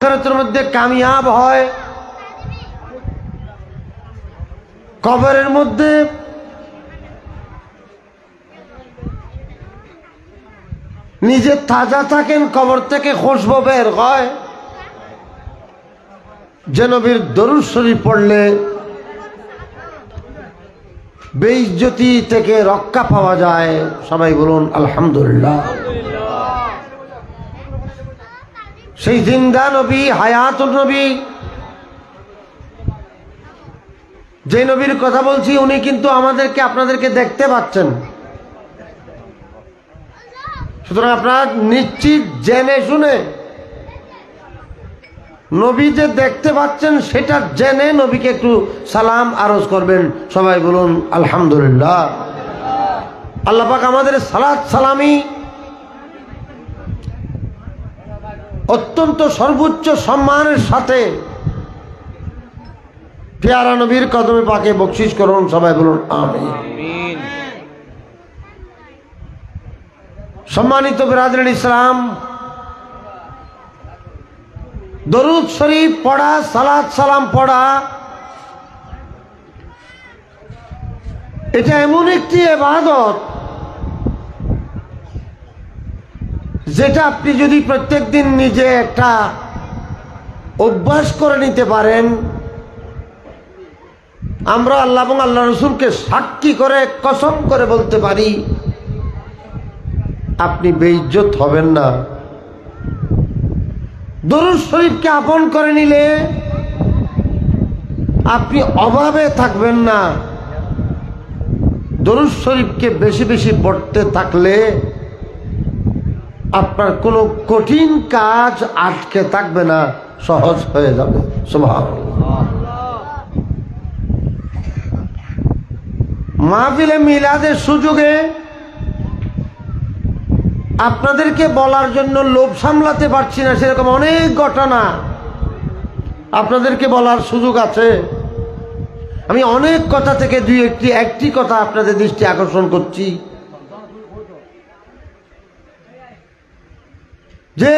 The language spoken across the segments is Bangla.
আখিরাতের মধ্যে কামিয়াব হয়, কবরের মধ্যে নিজে তাজা থাকেন, কবর থেকে খুশবু বের হয়। যে নবীর দরুদ শরীফ পড়লে বেইজ্জতি থেকে রক্ষা পাওয়া যায়, সবাই বলুন আলহামদুলিল্লাহ। সেই জিন্দা নবী, হায়াতুল নবী, যে নবীর কথা বলছি উনি কিন্তু আমাদেরকে আপনাদেরকে দেখতে পাচ্ছেন। সুতরাং আপনারা নিশ্চিত জেনে শুনে নবী যে দেখতে পাচ্ছেন সেটা জেনে নবীকে একটু সালাম আরজ করবেন। সবাই বলুন আলহামদুলিল্লাহ। আল্লাহ পাক আমাদের সালাত সালামি অত্যন্ত সর্বোচ্চ সম্মানের সাথে পেয়ারা নবীর কদমে পাকে বকশিশ করুন। সবাই বলুন আমিন। সম্মানিত বিরাদরিন ইসলাম, দরুদ শরীফ পড়া, সালাত সালাম পড়া, এটা এমন একটি ইবাদত যেটা আপনি যদি প্রত্যেক দিন নিজে একটা অভ্যাস করে নিতে পারেন, আমরা আল্লাহ এবং আল্লাহ রসুলকে সাক্ষী করে কসম করে বলতে পারি আপনি বেইজ্জত হবেন না। দরুদ শরীফকে আপন করে নিলে আপনি অভাবে থাকবেন না। দরুদ শরীফকে বেশি বেশি পড়তে থাকলে আপনার কোনো কঠিন কাজ আটকে থাকবে না, সহজ হয়ে যাবে। সুবহানাল্লাহ। মাহফিলে মিলাদের সুযোগে আপনাদেরকে বলার জন্য লোভ সামলাতে পারছি না, সেরকম অনেক ঘটনা আপনাদেরকে বলার সুযোগ আছে। আমি অনেক কথা থেকে একটি কথা আপনাদের দৃষ্টি আকর্ষণ করছি, যে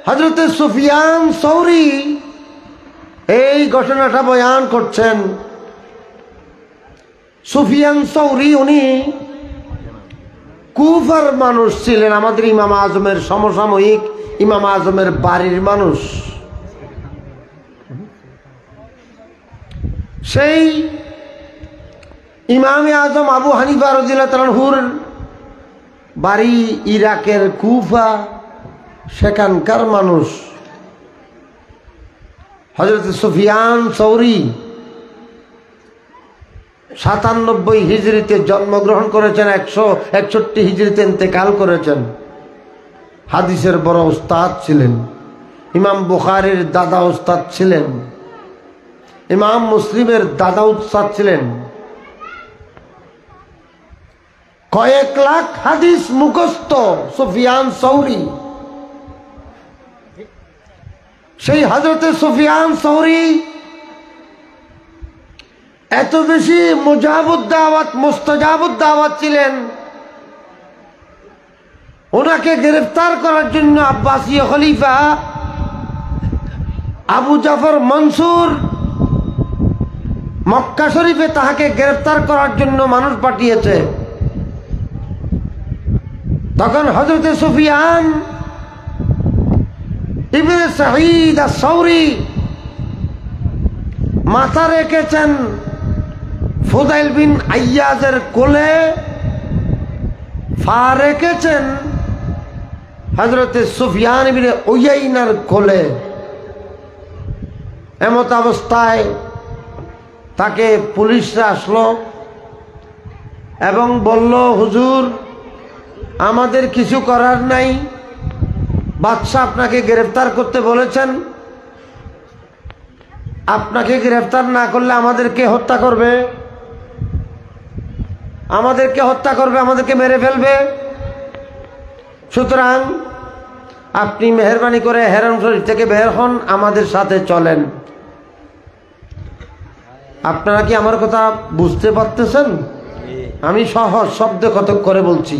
হযরত সুফিয়ান সৌরি এই ঘটনাটা বয়ান করছেন। সুফিয়ান সৌরি উনি কুফার মানুষ ছিলেন, আমাদের ইমাম আজমের সমসাময়িক, ইমাম আজমের বাড়ির মানুষ। সেই ইমাম আজম আবু হানিফা রাদিয়াল্লাহু তাআলা আনহুর বাড়ি ইরাকের কুফা, সেখানকার মানুষ। হযরত সুফিয়ান সৌরি 97 হিজরিতে জন্মগ্রহণ করেছেন, 161 হিজরিতে ইন্তেকাল করেছেন। হাদিসের বড় উস্তাদ ছিলেন, ইমাম বুখারীর দাদা উস্তাদ ছিলেন, ইমাম মুসলিমের দাদা উস্তাদ ছিলেন। কয়েক লাখ হাদিস মুখস্থ সুফিয়ান সৌরি। সেই হযরত সুফিয়ান সৌরি এত বেশি মুস্তাজাবুদ দাওয়াত ছিলেন, ওনাকে গ্রেফতার করার জন্য আব্বাসীয় খলিফা আবু জাফর মনসুর মক্কা শরীফে তাহাকে গ্রেফতার করার জন্য মানুষ পাঠিয়েছে। তখন হযরত সুফিয়ান ইবনে সাঈদ আস-সৌরি মাথা রেখেছেন ফুদাইল বিন আইয়াজের কোলে, পা রেখেছেন হযরত সুফিয়ান ইবনে উয়াইনার কোলে। এমত অবস্থায় তাকে পুলিশরা আসলো এবং বলল, হুজুর আমাদের কিছু করার নাই, বাদশা আপনাকে গ্রেফতার করতে বলেছেন, আপনাকে গ্রেফতার না করলে আমাদেরকে হত্যা করবে, আমাদেরকে মেরে ফেলবে। সুতরাং আপনি মেহেরবানি করে হেরম শরীফ থেকে বের হন, আমাদের সাথে চলেন। আপনারা কি আমার কথা বুঝতে পারতেছেন? আমি সহজ শব্দে কত করে বলছি।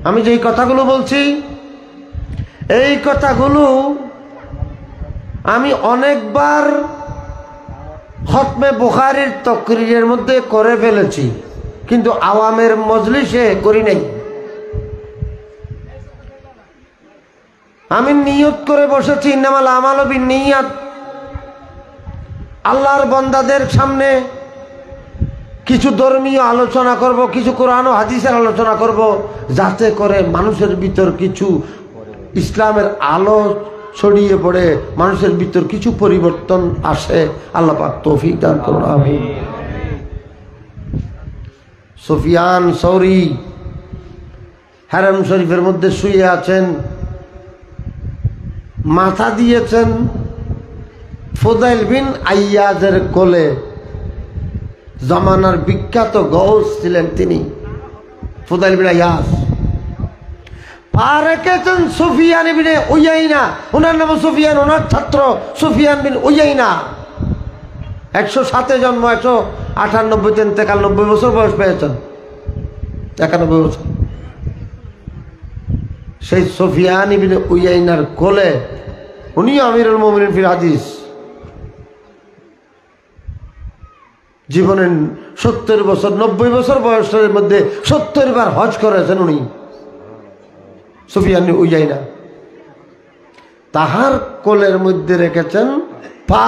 আমি যেই কথাগুলো বলছি এই কথাগুলো আমি অনেকবার খতমে বুখারীর তাকরীরের মধ্যে করে ফেলেছি, কিন্তু আওয়ামের মজলিসে করি নাই। আমি নিয়ত করে বসেছি ইন্নামাল আমালু বিন্নিয়াত, আল্লাহর বান্দাদের সামনে কিছু ধর্মীয় আলোচনা করব, কিছু কোরআন ও হাদিসের আলোচনা করব, যাতে করে মানুষের ভিতর কিছু ইসলামের আলো ছড়িয়ে পড়ে, মানুষের ভিতর কিছু পরিবর্তন আসে। আল্লাহ পাক তৌফিক দান করুন, আমিন। সুফিয়ান সৌরি হারাম শরীফের মধ্যে শুয়ে আছেন, মাথা দিয়েছেন ফুদাইল বিন আইয়াজের কোলে। জামানার বিখ্যাত গৌস ছিলেন তিনি, ফুদাইল বিন আইয়াজ। পা রেখেছেন সুফিয়ান বিন উয়াইনা, ওনার নাম সুফিয়ান, ওনার ছাত্র সুফিয়ান বিন উয়াইনা। 107 জন্ম, 198 ইন্তেকাল, 90 বছর বয়স পেয়েছেন, 91 বছর। সেই সুফিয়ান বিন উয়াইনার কোলে, উনিও আমিরুল মুমিনিন ফিল হাদিস। জীবনের 70 বছর, 90 বছর বয়সের মধ্যে 70 বার হজ করেছেন উনি, সুফিয়ান বিন উয়াইনা। তাহার কোলের মধ্যে রেখেছেন পা।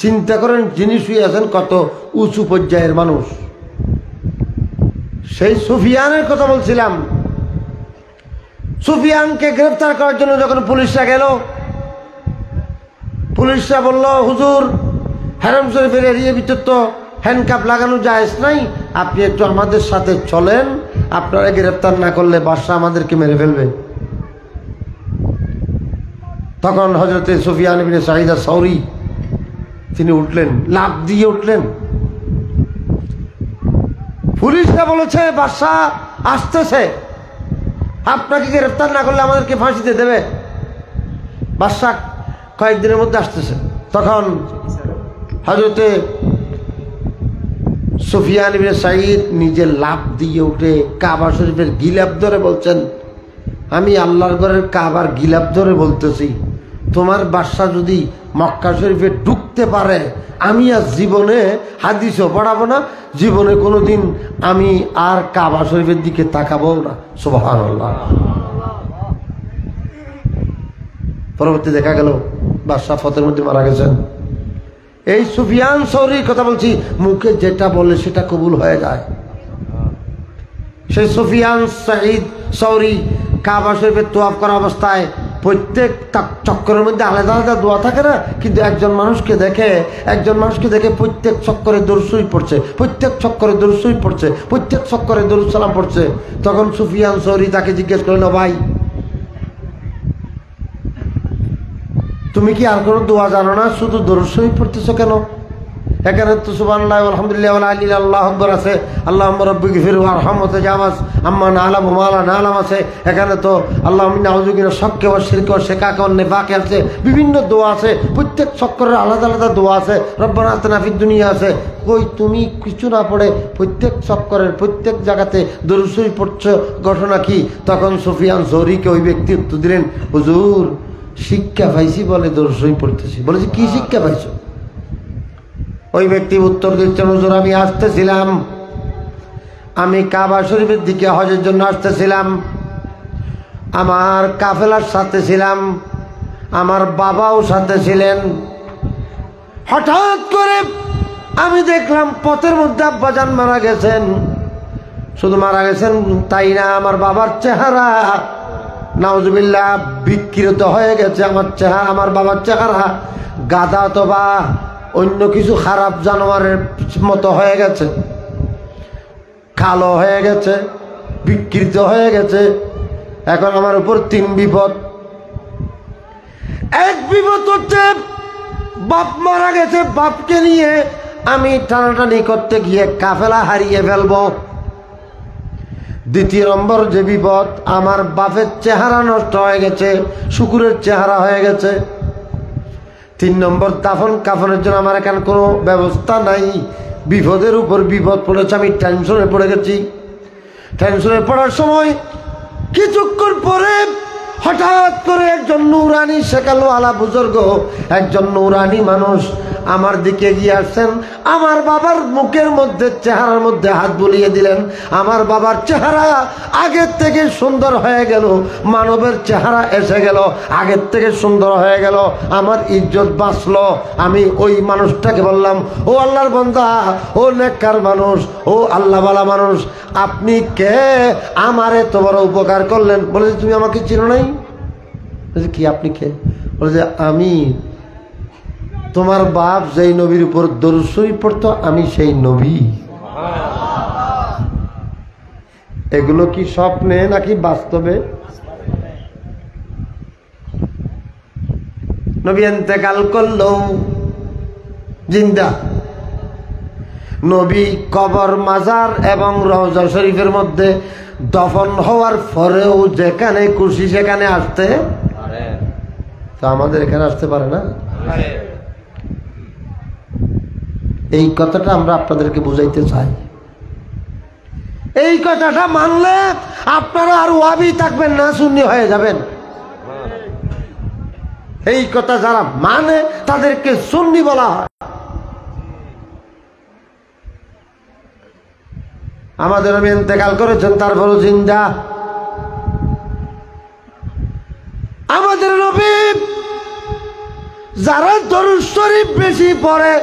চিন্তা করেন, যিনি শুয়ে আছেন কত উঁচু পর্যায়ের মানুষ। সেই সুফিয়ানের কথা বলছিলাম। সুফিয়ানকে গ্রেফতার করার জন্য যখন পুলিশরা গেল, পুলিশরা বলল, হুজুর হারাম শরীফের এরিয়ার ভিতর তো হ্যান্ডকাপ লাগানো জায়েজ নাই, আপনি একটু আমাদের সাথে চলেন, আপনারা গ্রেফতার না করলে বাদশা আমাদেরকে মেরে ফেলবে। তখন হযরতে সুফিয়ান ইবনে সাঈদ আস-সাউরি তিনি উঠলেন, লাফ দিয়ে উঠলেন। পুলিশরা বলেছে বাদশা আসতেছে, আপনাকে গ্রেফতার না করলে আমাদেরকে ফাঁসিতে দেবে, বাদশা কয়েকদিনের মধ্যে আসতেছে। তখন হযরতে সুফিয়ান ইবনে সাঈদ নিজে লাফ দিয়ে উঠে কাবা শরীফের গিলাফ ধরে বলছেন, আমি আল্লাহর ঘরের কাবার গিলাফ ধরে বলতেছি, তোমার বাদশা যদি মক্কা শরীফে ঢুকতে পারে, আমি আর জীবনে হাদিসও পড়াবো না, জীবনে কোনোদিন আমি আর কাবা শরীফের দিকে তাকাবো না। সুবহানাল্লাহ। পরবর্তী দেখা গেল বাদশা ফতের মধ্যে মারা গেছেন। এই সুফিয়ান সৌরির কথা বলছি, মুখে যেটা বলে সেটা কবুল হয়ে যায়। সেই সুফিয়ান সাঈদ সৌরি কাবা শরীফে তোয়াফ করা অবস্থায় প্রত্যেক চক্করের মধ্যে আলাদা আলাদা দোয়া থাকে না, কিন্তু একজন মানুষকে দেখে প্রত্যেক চক্করে দরুদ শরীফ পড়ছে, প্রত্যেক চক্করে দরুদ শরীফ পড়ছে, প্রত্যেক চক্করে দরুদ সালাম পড়ছে। তখন সুফিয়ান সৌরি তাকে জিজ্ঞেস করলো, ভাই তুমি কি আর কোনো দোয়া জানো না, শুধু দরুদ শরীফ পড়তেছো কেন? এখানে তো সুবহানাল্লাহ আলহামদুলিল্লাহ ওয়া লা ইলাহা ইল্লাল্লাহ আকবার আছে, আল্লাহুম্মা রাব্বিগফির ওয়ারহাম ওয়া তাজাওয়াজ আম্মা না'লামু ওয়া লা না'লাম আছে, এখানে তো আল্লাহুম্মা ইন্না আউযু বিকা শাক্কি ওয়া শিরকি ওয়া শিকাকি ওয়া নিফাকি আছে, বিভিন্ন দোয়া আছে, প্রত্যেক চক্করের আলাদা আলাদা দোয়া আছে, রব্বানা আতিনা ফিদ দুনিয়া আছে। কই তুমি কিছু না পড়ে প্রত্যেক চক্করের প্রত্যেক জায়গাতে দরুদ শরীফ পড়ছো, ঘটনা কি? তখন সুফিয়ান সৌরিকে ওই ব্যক্তি উত্তর দিলেন, হুজুর শিক্ষা পাইছি বলে দরুদ শরীফ পড়তেছি। বলেছি কি শিক্ষা পাইছো? ওই ব্যক্তি উত্তর দিচ্ছেন, হুজুর আমি আসতেছিলাম, আমি কাবা শরীফের দিকে হজের জন্য আসতেছিলাম, আমার কাফেলার সাথে ছিলাম, আমার বাবাও সাথে ছিলেন। হঠাৎ করে আমি দেখলাম পথের মধ্যে আব্বাজান মারা গেছেন। শুধু মারা গেছেন তাই না, আমার বাবার চেহারা নাউজুবিল্লাহ বিকৃত হয়ে গেছে। আমার বাবার চেহারা গাধা অথবা অন্য কিছু খারাপ জানোয়ারের মতো হয়ে গেছে, কালো হয়ে গেছে, বিকৃত হয়ে গেছে। এখন আমার উপর 3 বিপদ। এক বিপদ হচ্ছে বাপ মারা গেছে, বাপকে নিয়ে আমি টানাটানি করতে গিয়ে কাফেলা হারিয়ে ফেলবো। দ্বিতীয় নম্বর যে বিপদ, আমার বাপের চেহারা নষ্ট হয়ে গেছে, শুকুরের চেহারা হয়ে গেছে। 3 নম্বর, দাফন কাফনের জন্য আমার এখানে কোনো ব্যবস্থা নাই। বিপদের উপর বিপদ পড়েছে, আমি টেনশনে পড়ে গেছি। টেনশনে পড়ার সময় কিছুক্ষণ পরে হঠাৎ করে একজন নুরানি শেকালওয়ালা বুজুর্গ, একজন নুরানি মানুষ আমার দিকে এগিয়ে আসছেন। আমার বাবার মুখের মধ্যে, চেহারার মধ্যে হাত বুলিয়ে দিলেন। আমার বাবার চেহারা আগের থেকে সুন্দর হয়ে গেল, মানবের চেহারা এসে গেল, আগের থেকে সুন্দর হয়ে গেল, আমার ইজ্জত বাঁচলো। আমি ওই মানুষটাকে বললাম, ও আল্লাহর বান্দা, ও নেককার মানুষ, ও আল্লাহওয়ালা মানুষ, আপনি কে? আমার এত বড় উপকার করলেন। বলে যে তুমি আমাকে চিনো নাই? কি আপনি কে? বলে যে আমি তোমার বাপ যেই নবীর উপর দরুদ শরীফ পড়তো, আমি সেই নবী। এগুলো কি স্বপ্নে নাকি বাস্তবে? নবী ইন্তেকাল করলো, জিন্দা। নবী কবর, মাজার এবং রওজা শরীফের মধ্যে দফন হওয়ার পরেও যেখানে খুশি সেখানে আসতে, তো আমাদের এখানে আসতে পারে না। এই কথাটা আমরা আপনাদেরকে বুঝাইতে চাই। এই কথাটা মানলে আপনারা আর ওয়াহাবি থাকবেন না, সুন্নি হয়ে যাবেন। এই কথা যারা মানে তাদেরকে সুন্নি বলা হয়। আমাদের নবী ইন্তেকাল করেছেন, তারপরও জিন্দা। আমাদের নবী যারা দরুদ শরীফ বেশি পড়ে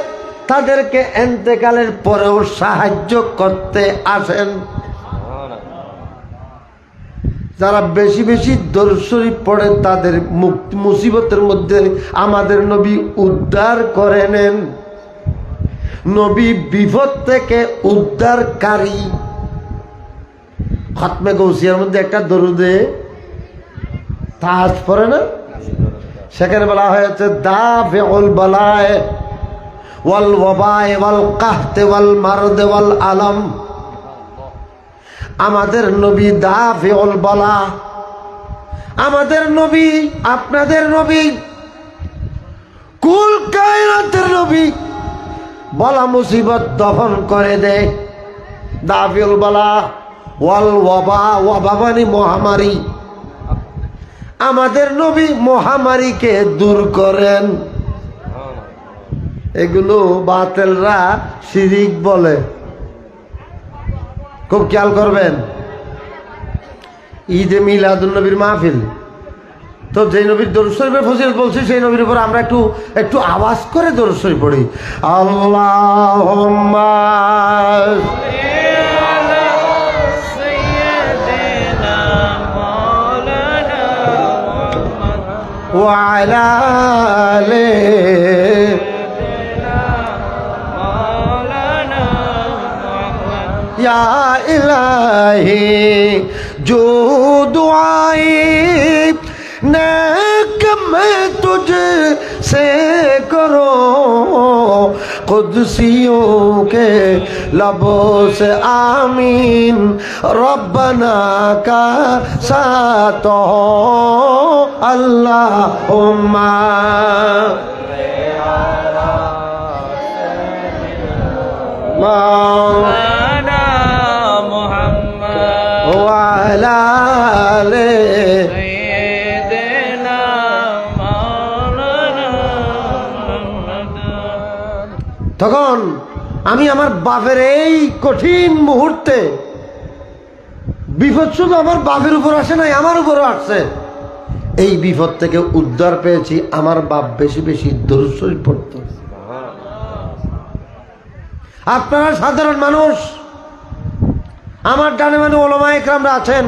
তাদেরকে ইন্তেকালের পরেও সাহায্য করতে আসেন। যারা বেশি বেশি দরুদ শরীফ পড়ে তাদের মুসিবতের মধ্যে আমাদের নবী উদ্ধার করে নেন। নবী বিপদ থেকে উদ্ধারকারী। খতমে গৌসিয়ার মধ্যে একটা দরুদে তাজ পড়ে না, সেখানে বলা হয়েছে দাফিউল বালায়ে ওয়াল ওয়াবায়ে ওয়াল কাহতে ওয়াল মারদে ওয়াল আলম। আমাদের নবী দাফিউল বালা, আমাদের নবী, আপনাদের নবী, কুল কায়নাতের নবী বলা মুসিবত দফন করে দেয়। দাফিউল বালা ওয়াল ওয়াবা, ওয়াবা মানে মহামারী। আমাদের নবী মহামারীকে দূর করেন। এগুলো বাতিলরা শিরিক বলে, খুব খেয়াল করবেন। ঈদে মিলাদুন নবীর মাহফিল, তো যেই নবীর দরুদ শরীফের ফজিলত বলছি সেই নবীর উপর আমরা একটু আওয়াজ করে দরুদ শরীফ পড়ি। আল্লাহুম্মা ওয়া আলা या इलाही जो दुआएं नेक मैं तुझसे करो, कुदसियों के लबों से आमीन रब्बना का साथ हो अल्लाहुम्मा मौलाना मुहम्मद वाला ले सय्यिदना मौलाना मुहम्मद। তখন আমি আমার বাপের এই কঠিন মুহূর্তে, বিপদ শুধু আমার বাপের উপর আসে নাই, আমার উপরও আসছে। এই বিপদ থেকে উদ্ধার পেয়েছি আমার বাপ বেশি বেশি দরুদ শরীফ পড়তো। আপনারা সাধারণ মানুষ, আমার ডানে মানে ওলামা ইকরামরা আছেন,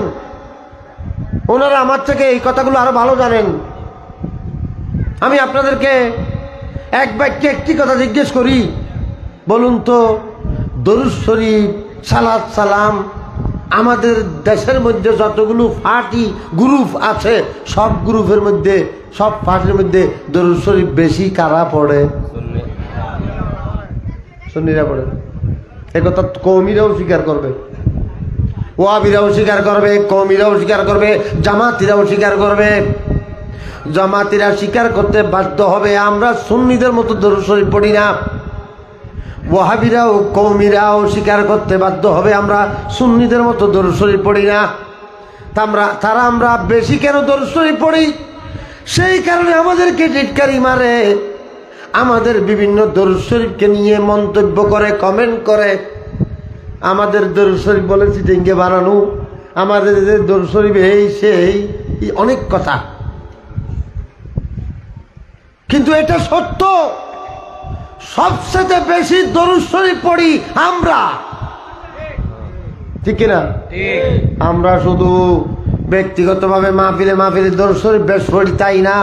ওনারা আমার থেকে এই কথাগুলো আরো ভালো জানেন। আমি আপনাদেরকে এক বাক্যে একটি কথা জিজ্ঞেস করি, বলুন তো দরুদ শরীফ, সালাত সালাম, আমাদের দেশের মধ্যে যতগুলো পার্টি গ্রুপ আছে সব গ্রুপের মধ্যে, সব পার্টির মধ্যে দরুদ শরীফ বেশি কারা পড়ে? সুন্নিরা পড়ে। একথা কওমিরাও স্বীকার করবে, ওয়াহাবিরাও স্বীকার করবে, কওমিরাও স্বীকার করবে, জামাতিরাও স্বীকার করবে। জামাতিরা স্বীকার করতে বাধ্য হবে আমরা সুন্নিদের মতো দরুদ শরীফ পড়ি না। ওয়াহাবিরাও কওমিরাও স্বীকার করতে বাধ্য হবে আমরা সুন্নিদের মতো দরুদ শরীফ পড়ি না। তারা আমরা বেশি কেন দরুদ শরীফ পড়ি, সেই কারণে আমাদেরকে টিটকারি মারে, আমাদের বিভিন্ন দরুদ শরীফকে নিয়ে মন্তব্য করে, কমেন্ট করে। আমাদের দরুদ শরীফ বলে চিটিংকে বানানো, আমাদের দরুদ শরীফ এই সেই অনেক কথা। কিন্তু এটা সত্য, সবচেয়ে বেশি দরুদ শরীফ পড়ি আমরা, ঠিক কিনা? আমরা শুধু ব্যক্তিগতভাবে মাহফিলে দরুদ শরীফ বেশ পড়ি তাই না,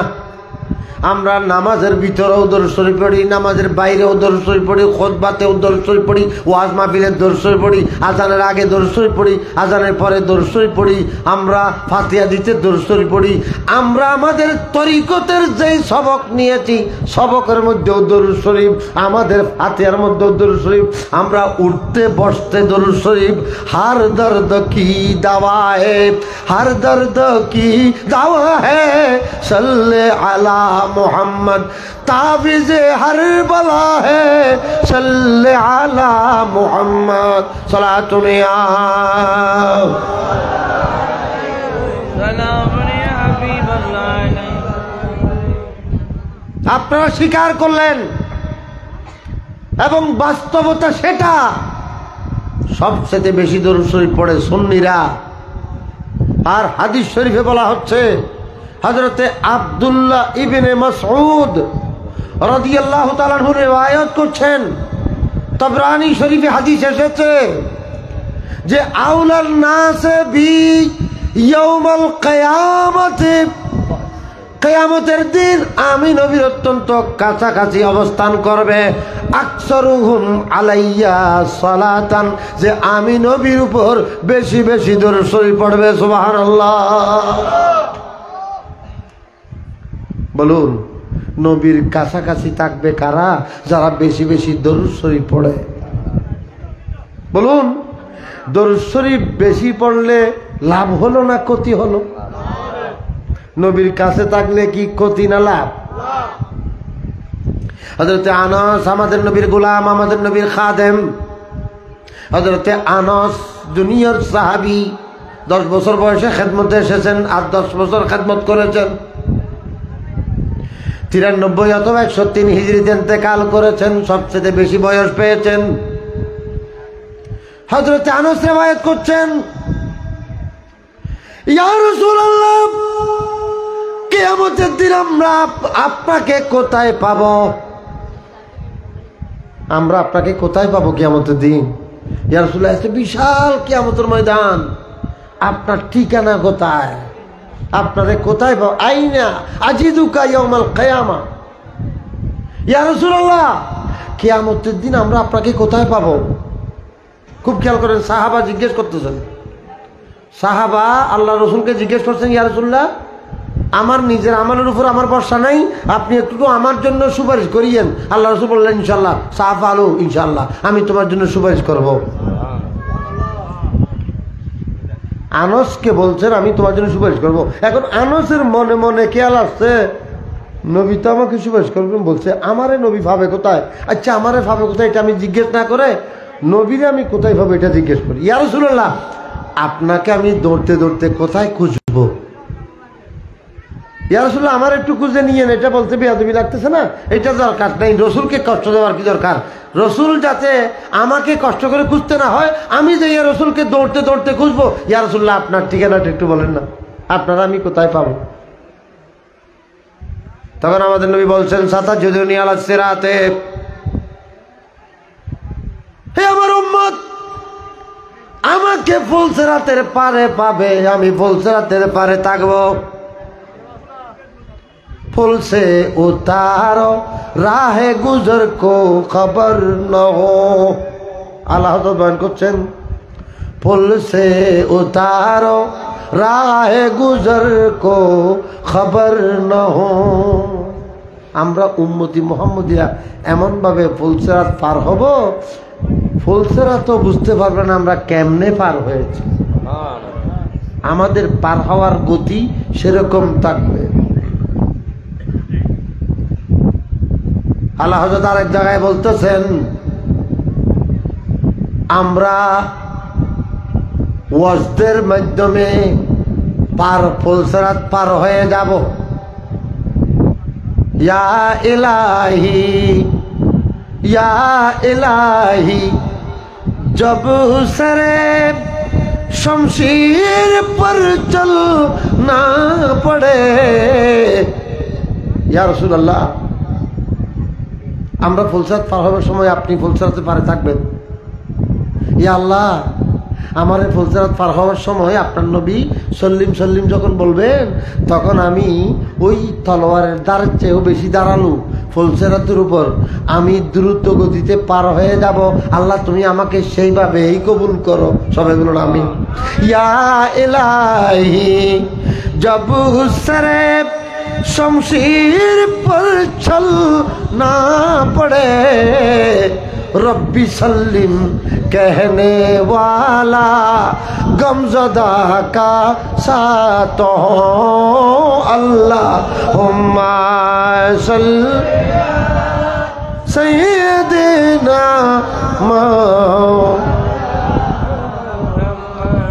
আমরা নামাজের ভিতরেও দরুদ শরীফ পড়ি, নামাজের বাইরেও দরুদ শরীফ পড়ি, খুতবাতেও দরুদ শরীফ পড়ি, ওয়াজ মাহফিলের দরুদ শরীফ পড়ি, আজানের আগে দরুদ শরীফ পড়ি, আজানের পরে দরুদ শরীফ পড়ি, আমরা ফাতিহা দিতে দরুদ শরীফ পড়ি। আমরা আমাদের তরিকতের যেই সবক নিয়েছি সবকের মধ্যেও দরুদ শরীফ, আমাদের ফাতিহার মধ্যেও দরুদ শরীফ, আমরা উঠতে বসতে দরুদ শরীফ। হার দর্দ কি দাওয়া হে, হার দর্দ কি দাওয়া হে, সল্লে আলা मोहम्मद ताबिज हर बला है, सल्ले आला मोहम्मद सलातुन या सलामुन या हबीबल्लाह। আপনারা স্বীকার করলেন এবং বাস্তবতা সেটা, সবচেয়ে বেশি দরুদ শরীফ পড়ে সুন্নিরা। আর হাদিস শরীফে বলা হচ্ছে, হযরতে আব্দুল্লাহ ইবনে মাসউদ রাদিয়াল্লাহু তাআলা আনহু রিওয়ায়াত করছেন, তাবরানী শরীফে হাদিস এসেছে যে আউলান নাসে বি ইয়াউমাল কিয়ামতে, কিয়ামতের দিন আমি নবীর অত্যন্ত কাছাকাছি অবস্থান করবে, আকসারুহুম আলাইয়া সালাতান, যে আমি নবীর উপর বেশি বেশি দরুদ শরীফ পড়বে। সুবহানাল্লাহ। বলুন, নবীর কাছাকাছি থাকবে কারা? যারা বেশি বেশি দরুদ শরীফ পড়ে। বলুন, দরুদ শরীফ বেশি পড়লে লাভ হলো না ক্ষতি হলো? নবীর কাছে থাকলে কি ক্ষতি না লাভ? হযরতে আনাস আমাদের নবীর গোলাম, আমাদের নবীর খাদেম। হযরতে আনাস দুনিয়ার সাহাবী, 10 বছর বয়সে খেদমতে এসেছেন আর 10 বছর খেদমত করেছেন। 93 অথবা 103 হিজরিতে ইন্তেকাল করেছেন, সবচেয়ে বেশি বয়স পেয়েছেন। হযরতে আনাস রিওয়ায়াত করছেন, ইয়া রাসূলুল্লাহ, কিয়ামতের দিন আমরা আপনাকে কোথায় পাবো? আমরা আপনাকে কোথায় পাবো কিয়ামতের দিন? ইয়া রাসূলুল্লাহ, এত বিশাল কিয়ামতের ময়দান, আপনার ঠিকানা কোথায়? আপনারে কোথায় পাবো? আইনা আজিদুকা ইয়াউমাল কিয়ামা। ইয়া রাসূলুল্লাহ, কিয়ামতের দিন আমরা আপনাকে কোথায় পাবো? খুব খেয়াল করেন, সাহাবা জিজ্ঞেস করতেছেন, সাহাবা আল্লাহ রসুলকে জিজ্ঞেস করছেন, ইয়া রাসূলুল্লাহ, আমার নিজের আমলের উপর আমার ভরসা নাই, আপনি একটু আমার জন্য সুপারিশ করিয়েন। আল্লাহ রসুল বললেন, ইনশাল্লাহ। সাহাবা আলু, ইনশাল্লাহ আমি তোমার জন্য সুপারিশ করব। আনসকে বলছেন আমি তোমার জন্য সুপারিশ করব। এখন আনসের মনে মনে খেয়াল আসছে, নবী তো আমাকে সুপারিশ করবেন বলছে, আমারে নবী ভাবে কোথায়? আচ্ছা, আমারে ভাবে কোথায় এটা আমি জিজ্ঞেস না করে নবীরে আমি কোথায় ভাবে এটা জিজ্ঞেস করি। ইয়া রাসূলুল্লাহ, আপনাকে আমি দৌড়তে দৌড়তে কোথায় খুঁজবো? ইয়া রাসূলুল্লাহ, আমার একটু খুঁজে নিয়েন। এটা বলতে বেয়াদবি লাগতেছে না? এটা দরকার নেই, রসুলকে কষ্ট দেওয়ার কি দরকার? রসুল যাতে আমাকে কষ্ট করে খুঁজতে না হয়, আমি যে ইয়া রসুলকে দৌড়তে দৌড়তে খুঁজবো। ইয়া রাসূলুল্লাহ, আপনার ঠিকানাটা একটু বলেন না, আপনারা আমি কোথায় পাবো? তখন আমাদের নবী বলছেন, সাতাজুদুনি আলা সিরাতে, হে আমার উম্মত, আমাকে ফুলসিরাতের পারে পাবে, আমি ফুলসিরাতের পারে থাকবো। पुल से उतारो राहे गुजर को खबर न हो। आला हज़रत बयान করছেন, पुल से उतारो राहे गुजर को खबर न हो। আমরা উম্মতি মুহাম্মদিয়া এমন ভাবে ফুলসিরাত পার হব, ফুলসিরাত তো বুঝতে পারবে না আমরা কেমনে পার হয়েছি। আমাদের পার হওয়ার গতি সেরকম থাকবে। আল্লাহ হযরত আরেক জায়গায় বলতেছেন, আমরা ওয়াজদের মাধ্যমে ফুলসিরাত পার হয়ে যাব। ইয়া ইলাহি ইয়া ইলাহি जब सरे शमशीर पर चलना पड़े। या रसूल अल्लाह, আমরা ফুলসিরাত পার হওয়ার সময় আপনি ফুলসিরাতে পারে থাকবেন। ইয়া আল্লাহ, আমার ফুলসিরাত পার হওয়ার সময় আপনার নবী সল্লিম সল্লিম যখন বলবেন, তখন আমি ওই তলোয়ারের দ্বারের চেয়েও বেশি দাঁড়ালু ফুলসিরাতের উপর আমি দ্রুত গতিতে পার হয়ে যাব। আল্লাহ, তুমি আমাকে সেইভাবেই কবুল করো। সবাই বলুন আমিন। ইয়া ইলাহি জব সরে शमशीर पर चलना पड़े, रब्बी सल्लिम कहने वाला गमज़दा का साथ हो। अल्लाहुम्मा सल्ली सय्यिदना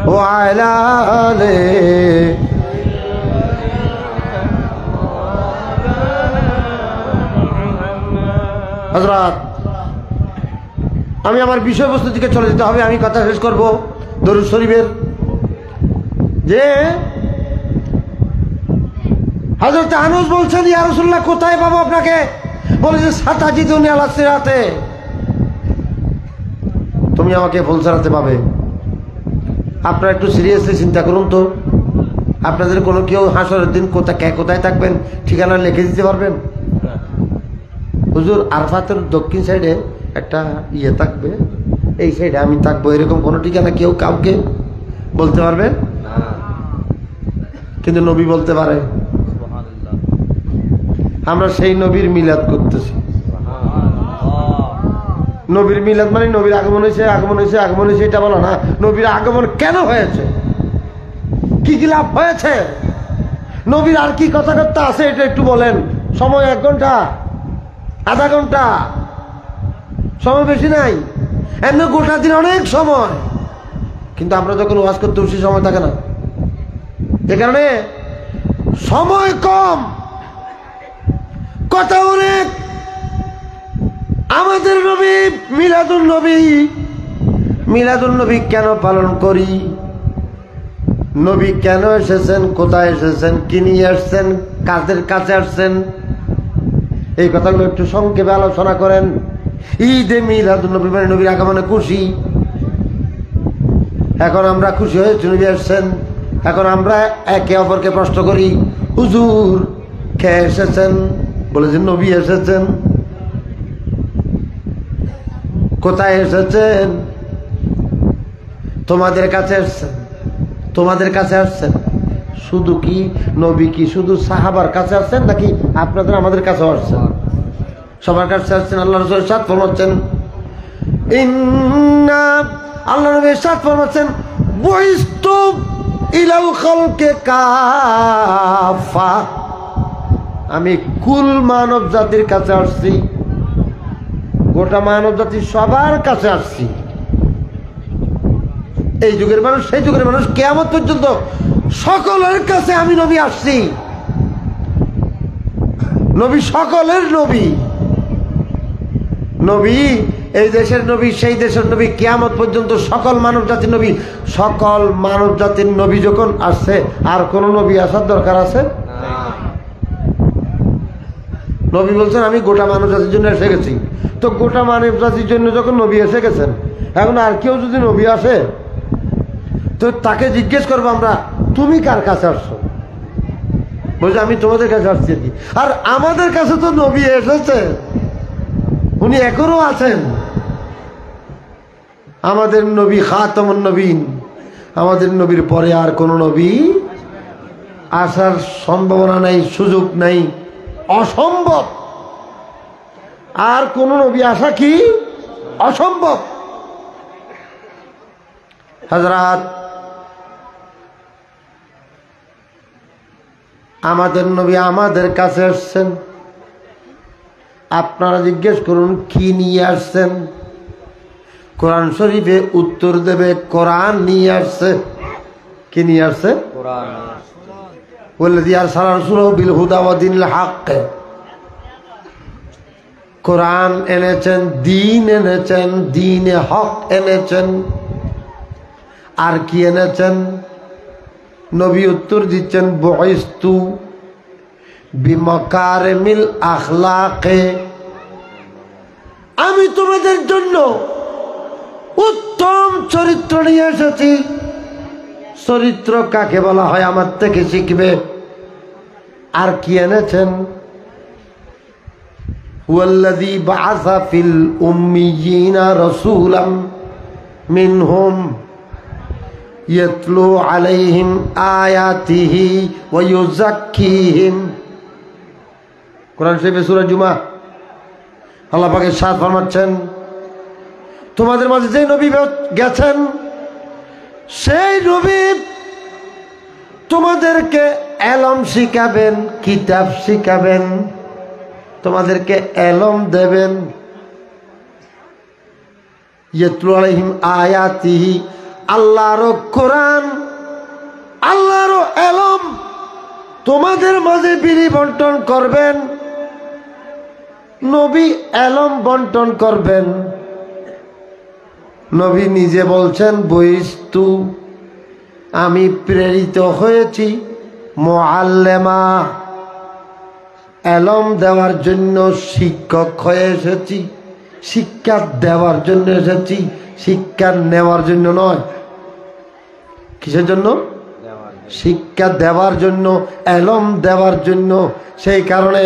व अला आले। হযরত, আমি আমার বিষয়বস্তু দিকে চলে যেতে হবে। আমি কথা শেষ করব দরুদ শরীফের। যে হযরত আনাস বলছেন, ইয়া রাসূলুল্লাহ, কোথায় পাবো আপনাকে? বলে যে সাতাজিদুনি আলা সিরাতে, তুমি আমাকে ফুলসিরাতে পাবে। আপনারা একটু সিরিয়াসলি চিন্তা করুন তো, আপনাদের কোনো কেউ হাসরের দিন কোথায় থাকবেন ঠিকানা লিখে দিতে পারবেন? হুজুর, আরফাতের দক্ষিণ সাইডে একটা ইয়ে থাকবে, এই সাইডে আমি থাকবো, এরকম কোনো ঠিকানা কেউ কাউকে বলতে পারবে? কিন্তু নবী বলতে পারে। আমরা সেই নবীর মিলাদ করতেছি। নবীর মিলাদ মানে নবীর আগমন হয়েছে এটা বলো না। নবীর আগমন কেন হয়েছে, কি কি লাভ হয়েছে, নবীর আর কি কথাবার্তা আছে, এটা একটু বলেন। সময় 1 ঘন্টা, আধা ঘন্টা, সময় বেশি নাই। এমনি গোটা দিন অনেক সময়, কিন্তু আমরা যখন ওয়াজ করতে বসি সময় থাকে না। এ কারণে সময় কম, কথা অনেক। আমাদের নবী মিলাদুন নবী কেন পালন করি, নবী কেন এসেছেন, কোথায় এসেছেন, কি নিয়ে আসছেন, কাদের কাছে আসছেন, এই কথাগুলো একটু সংক্ষেপে আলোচনা করেন। ঈদে মিলাদুন নবী মানে নবীর আগমনে খুশি। এখন আমরা খুশি হয়েছি নবী আসছেন। এখন আমরা একে অপরকে প্রশ্ন করি, হুজুর কে এসেছেন? বলেছেন নবী এসেছেন। কোথায় এসেছেন? তোমাদের কাছে এসেছেন। তোমাদের কাছে আসছেন। শুধু কি নবী কি শুধু সাহাবার কাছে আসছেন, নাকি আপনাদের আমাদের কাছে আসছেন? সবার কাছে আসছেন। আল্লাহ রাসূল ইরশাদ ফরমাচ্ছেন, ইন্না, আল্লাহ নবী ইরশাদ ফরমাচ্ছেন, বুইস্তু ইলাল খালকি কাফা, আমি কুল মানব জাতির কাছে আসছি, গোটা মানব জাতির সবার কাছে আসছি। এই যুগের মানুষ, সেই যুগের মানুষ, কিয়ামত পর্যন্ত সকলের কাছে আমি নবী আসছি। নবী সকলের নবী। নবী এই দেশের নবী, সেই দেশের নবী, কিয়ামত পর্যন্ত সকল মানব জাতির নবী। সকল মানব জাতির নবী যখন আসছে, আর কোন নবী আসার দরকার আছে? নবী বলছেন আমি গোটা মানব জাতির জন্য এসে গেছি। তো গোটা মানব জাতির জন্য যখন নবী এসে গেছেন, এখন আর কেউ যদি নবী আসে, তো তাকে জিজ্ঞেস করবো আমরা, তুমি কার কাছে আসছো? বলছে আমি তোমাদের কাছে আসছি। আর আমাদের কাছে তো নবী এসেছে, উনি এখনো আছেন। আমাদের নবী খাতামুন নবীন। আমাদের নবীর পরে আর কোন নবী আসার সম্ভাবনা নাই, সুযোগ নাই, অসম্ভব। আর কোন নবী আসা কি অসম্ভব। হযরত, আমাদের নবী আমাদের কাছে আসছেন। আপনারা জিজ্ঞেস করুন কি নিয়ে আসছেন? কোরআন শরীফে উত্তর দেবে কোরআন নিয়ে আসছে। কি নিয়ে আসছে? ওয়াল্লাযী আরসালা রাসূলাহু বিল হুদা ওয়া দীনিল হক, কোরআন এনেছেন, দ্বীন এনেছেন, দ্বীনে হক এনেছেন। আর কি এনেছেন? নবী উত্তর দিচ্ছেন, বুইস্তু বিমাকারিমিল আখলাকে, আমি তোমাদের জন্য উত্তম চরিত্র নিয়ে এসেছি। চরিত্র কাকে বলা হয় আমার থেকে শিখবে। আর কি এনেছেন? হুয়াল্লাযী বাআসা ফিল উম্মিয়িনা রাসূলাম মিনহুম ইয়াতলু আলাইহিম আয়াতিহি ওয়া ইউযাক্কিহিম। কোরআন শরীফে সূরা জুমা আল্লাহ পাক ইরশাদ ফরমাচ্ছেন, তোমাদের মাঝে যে নবী গেছেন সেই নবী তোমাদেরকে এলম শিখাবেন, কিতাব শিখাবেন, তোমাদেরকে এলম দেবেন। ইয়াতলু আলাইহিম আয়াতিহি, আল্লাহর কোরআন, আল্লাহর এলম তোমাদের মাঝে বিলি বন্টন করবেন। নবী এলম বন্টন করবেন। নবী নিজে বলছেন, বুইস্তু, আমি প্রেরিত হয়েছি মুআল্লিমা, এলম দেওয়ার জন্য শিক্ষক হয়ে এসেছি। শিক্ষা দেওয়ার জন্য এসেছি, শিক্ষা নেওয়ার জন্য নয়। কিসের জন্য? শিক্ষা দেওয়ার জন্য, এলম দেওয়ার জন্য। সেই কারণে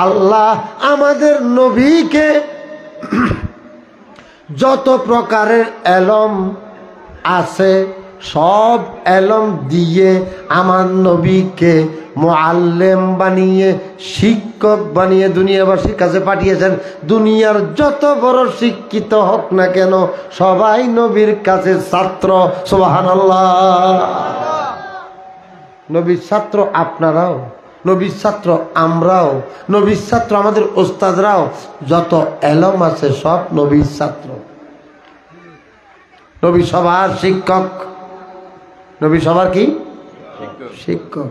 আল্লাহ আমাদের নবীকে যত প্রকারের এলম আছে সব এলম দিয়ে আমার নবীকে মুআল্লিম বানিয়ে, শিক্ষক বানিয়ে দুনিয়াবাসীর কাছে পাঠিয়েছেন। দুনিয়ার যত বড় শিক্ষিত হোক না কেন সবাই নবীর কাছে ছাত্র। সুবহানাল্লাহ। নবীর ছাত্র আপনারাও, নবীর ছাত্র আমরাও, নবীর ছাত্র আমাদের ওস্তাদরাও। যত এলম আছে সব নবীর ছাত্র। নবী সবার শিক্ষক। নবী সবার কি? শিক্ষক।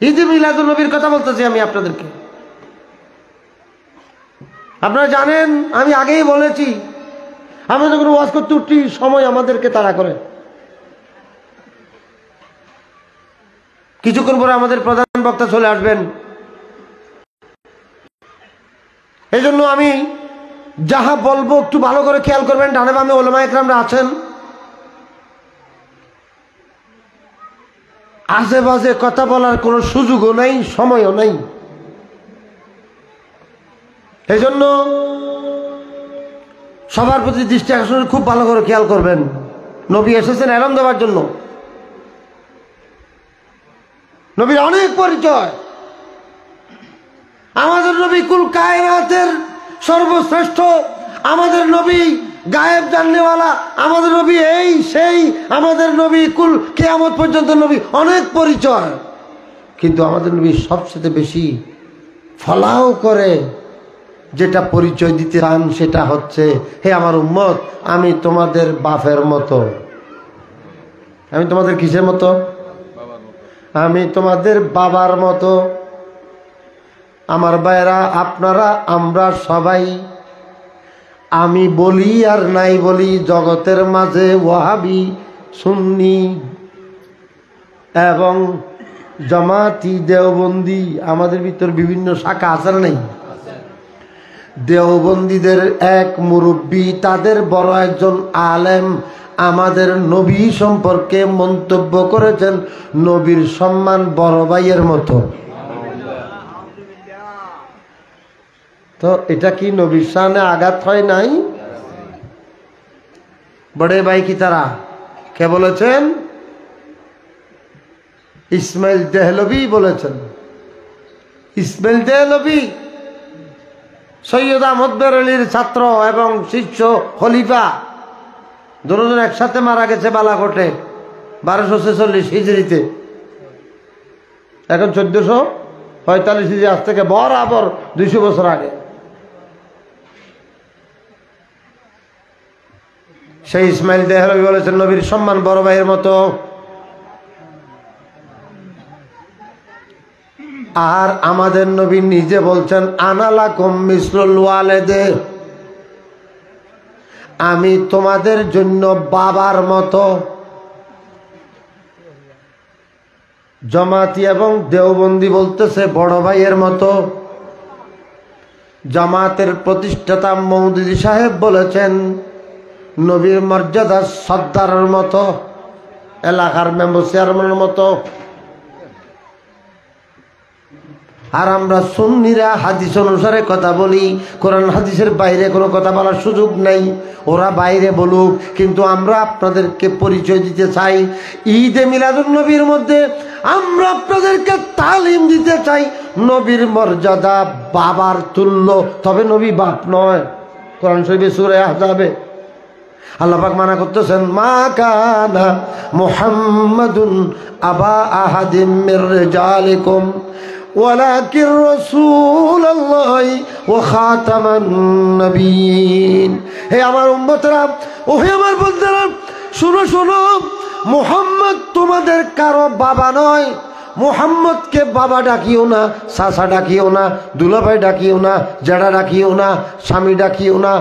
ঈদে মিলাদুন নবীর কথা বলতেছি আমি আপনাদেরকে। আপনারা জানেন, আমি আগেই বলেছি, আমরা যখন ওয়াজ করতে উঠি সময় আমাদেরকে তাড়া করে। কিছুক্ষণ পরে আমাদের প্রধান বক্তা চলে আসবেন। এই জন্য আমি যাহা বলবো একটু ভালো করে খেয়াল করবেন। ডানে বামে ওলামা একরামরা আছেন, আজে বাজে কথা বলার কোনো সুযোগও নাই, সময়ও নাই। এই জন্য সবার প্রতি দৃষ্টি আকর্ষণ খুব ভালো করে খেয়াল করবেন। নবী এসেছেন এলম দেওয়ার জন্য। নবীর অনেক পরিচয়। আমাদের নবী কুল কায়নাতের সর্বশ্রেষ্ঠ, আমাদের নবী গায়েব জাননেওয়ালা, আমাদের নবী এই সেই, আমাদের নবী কুল কিয়ামত পর্যন্ত নবী, অনেক পরিচয়। কিন্তু আমাদের নবী সবচেয়ে বেশি ফলাও করে যেটা পরিচয় দিতে চান সেটা হচ্ছে, হে আমার উম্মত, আমি তোমাদের বাপের মতো। আমি তোমাদের কিসের মতো? আমি তোমাদের বাবার মতো। আমার ভাইরা, আপনারা, আমরা সবাই, আমি বলি আর নাই বলি, জগতের মাঝে ওয়াহাবি, সুন্নি এবং জামাতি, দেওবন্দি, আমাদের ভিতর বিভিন্ন শাখা আছে না নাই? দেওবন্দীদের এক মুরব্বী, তাদের বড় একজন আলেম আমাদের নবী সম্পর্কে মন্তব্য করেছেন, নবীর সম্মান বড় ভাইয়ের মতো। তো এটা কি নবীর শানে আঘাত হয় নাই? বড়ে ভাই কি তারা কে বলেছেন? ইসমাইল দেহলভি বলেছেন। ইসমাইল দেহলভি সৈয়দ আহমদ বেরেলির ছাত্র এবং শিষ্য খলিফা, দুজন একসাথে মারা গেছে বালাকোটে 1246 হিজরিতে। এখন 1445 হিজরি, আজ থেকে বরাবর 200 বছর আগে। সেই ইসমাইল দেহলভি বলেছেন, নবীর সম্মান বড় ভাইয়ের মতো। আর আমাদের নবী নিজে বলছেন আনা লাকুম মিসলুল ওয়ালিদে, আমি তোমাদের জন্য বাবার মতো। জামাতি এবং দেওবন্দি বলতেছে বড় ভাইয়ের মতো। জামাতের প্রতিষ্ঠাতা মৌদুদি সাহেব বলেছেন নবীর মর্যাদা সর্দারের মতো, এলাকার মেম্বার চেয়ারম্যানের মতো। আর আমরা সুন্নিরা হাদিস অনুসারে কথা বলি, কোরআন হাদিসের বাইরে কোনো কথা বলার সুযোগ নাই। ওরা বাইরে বলুক, কিন্তু আমরা আপনাদেরকে পরিচয় দিতে চাই। ঈদে মিলাদুন নবীর মধ্যে আমরা আপনাদেরকে তালিম দিতে চাই নবীর মর্যাদা বাবার তুল্য, তবে নবী বাপ নয়। কোরআন শরীফে সূরা আহজাবে আল্লাহ পাক মানা করতেছেন মা কানা মুহাম্মাদুন আবা আহাদিম মির রিজালিকুম ওয়ালাকিন রাসূলুল্লাহি ওয়া খাতামান নবিয়্যিন। হে আমার উম্মতরা, ও হে আমার বন্ধুরা, শুনো শুনো, মুহাম্মদ তোমাদের কারো বাবা নয়। মুহাম্মদকে বাবা ডাকিও না, চাচা ডাকিও না, দুলাভাই ডাকিও না, জেঠা ডাকিও না, স্বামী ডাকিও না,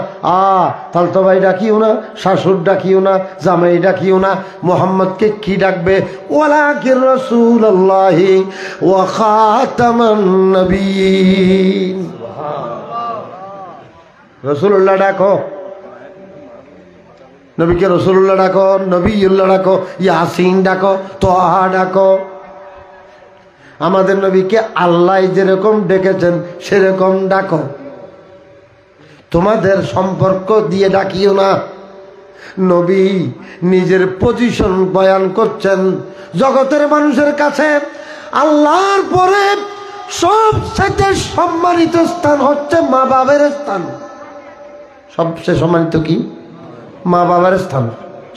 তালতো ভাই ডাকিও না, শাশুড় ডাকিও না, জামাই ডাকিও না। মুহাম্মদকে কি ডাকবে? ওয়ালাকিন রাসূলুল্লাহি ওয়া খাতামান নবিয়্যিন। রাসূলুল্লাহ ডাকো, নবীকে রাসূলুল্লাহ ডাকো, নবিউল্লাহ ডাকো, ইয়াসিন ডাকো, তোহা ডাকো। আমাদের নবীকে আল্লাহ যেরকম ডেকেছেন সেরকম ডাকো। তোমাদের সম্পর্ক দিয়ে ডাকিও না। নবী নিজের পজিশন বয়ান করছেন জগতের মানুষের কাছে। আল্লাহর পরে সবচেয়ে সম্মানিত স্থান হচ্ছে মা বাবার স্থান। সবচেয়ে সম্মানিত কি? মা বাবার স্থান।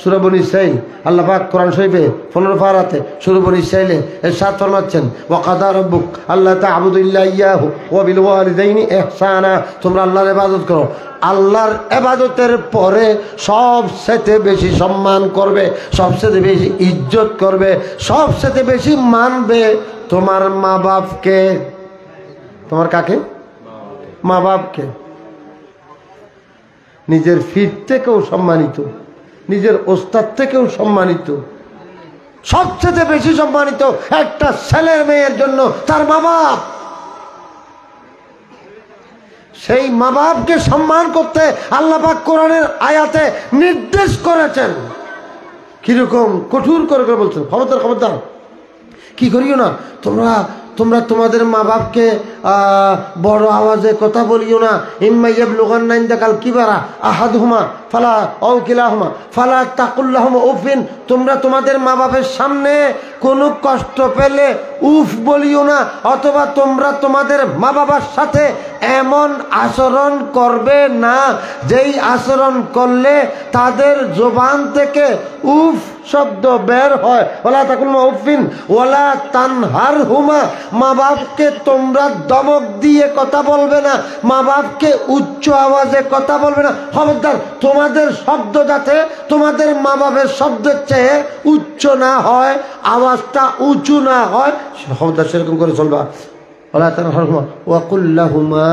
সূরা বনী ইসরাঈল আল্লাহ পাক কোরআন শরীফে 15 পারাতে সূরা বনী ইসরাঈলে ইরশাদ ফরমাচ্ছেন ওয়া কাদা রাব্বুক আল্লা তা'বুদু ইল্লা ইয়াহু ওয়া বিল ওয়ালিদাইনি ইহসানা। তোমরা আল্লাহর ইবাদত করো। আল্লাহর ইবাদতের পরে সবচেয়ে বেশি সম্মান করবে, সবচেয়ে বেশি ইজ্জত করবে, সবচেয়ে বেশি মানবে তোমার মা বাপকে। তোমার কাকে? মা বাপকে। নিজের ফির থেকেও সম্মানিত, নিজের ওস্তাদ থেকেও সম্মানিত, সবচেয়ে বেশি সম্মানিত একটা ছেলের মেয়ের জন্য তার মা বাপ। সেই মা বাপকে সম্মান করতে আল্লাহ পাক কোরআনের আয়াতে নির্দেশ করেছেন। কিরকম কঠোর করে করে বলছেন, খবরদার খবরদার, কি করিও না তোমরা তোমরা তোমাদের মা বাপকে বড় আওয়াজে কথা বলিও না। ইম্মা ইয়াবলুগান্না ইনদাকাল কিবারা আহাদুহুমা ফালা আও কিলাহুমা ফালা তাকুল্লাহুমা উফিন। তোমরা তোমাদের মা বাপের সামনে কোনো কষ্ট পেলে উফ বলিও না, অথবা তোমরা তোমাদের মা বাবার সাথে এমন আচরণ করবে না যেই আচরণ করলে তাদের জবান থেকে উফ শব্দ বের হয়। ওয়ালা তাকুল্লাহুমা উফিন ওয়ালা তানহারহুমা। মা বাপকে তোমরা দমক দিয়ে কথা বলবে না, মা বাপকে উচ্চ আওয়াজে কথা বলবে না। খবরদার, তোমাদের শব্দ যাতে তোমাদের মা বাপের শব্দের চেয়ে উচ্চ না হয়, আওয়াজটা উঁচু না হয়, খবরদার সেরকম করে চলবা। ওয়ালা তানহারহুমা ওয়া কুল লাহুমা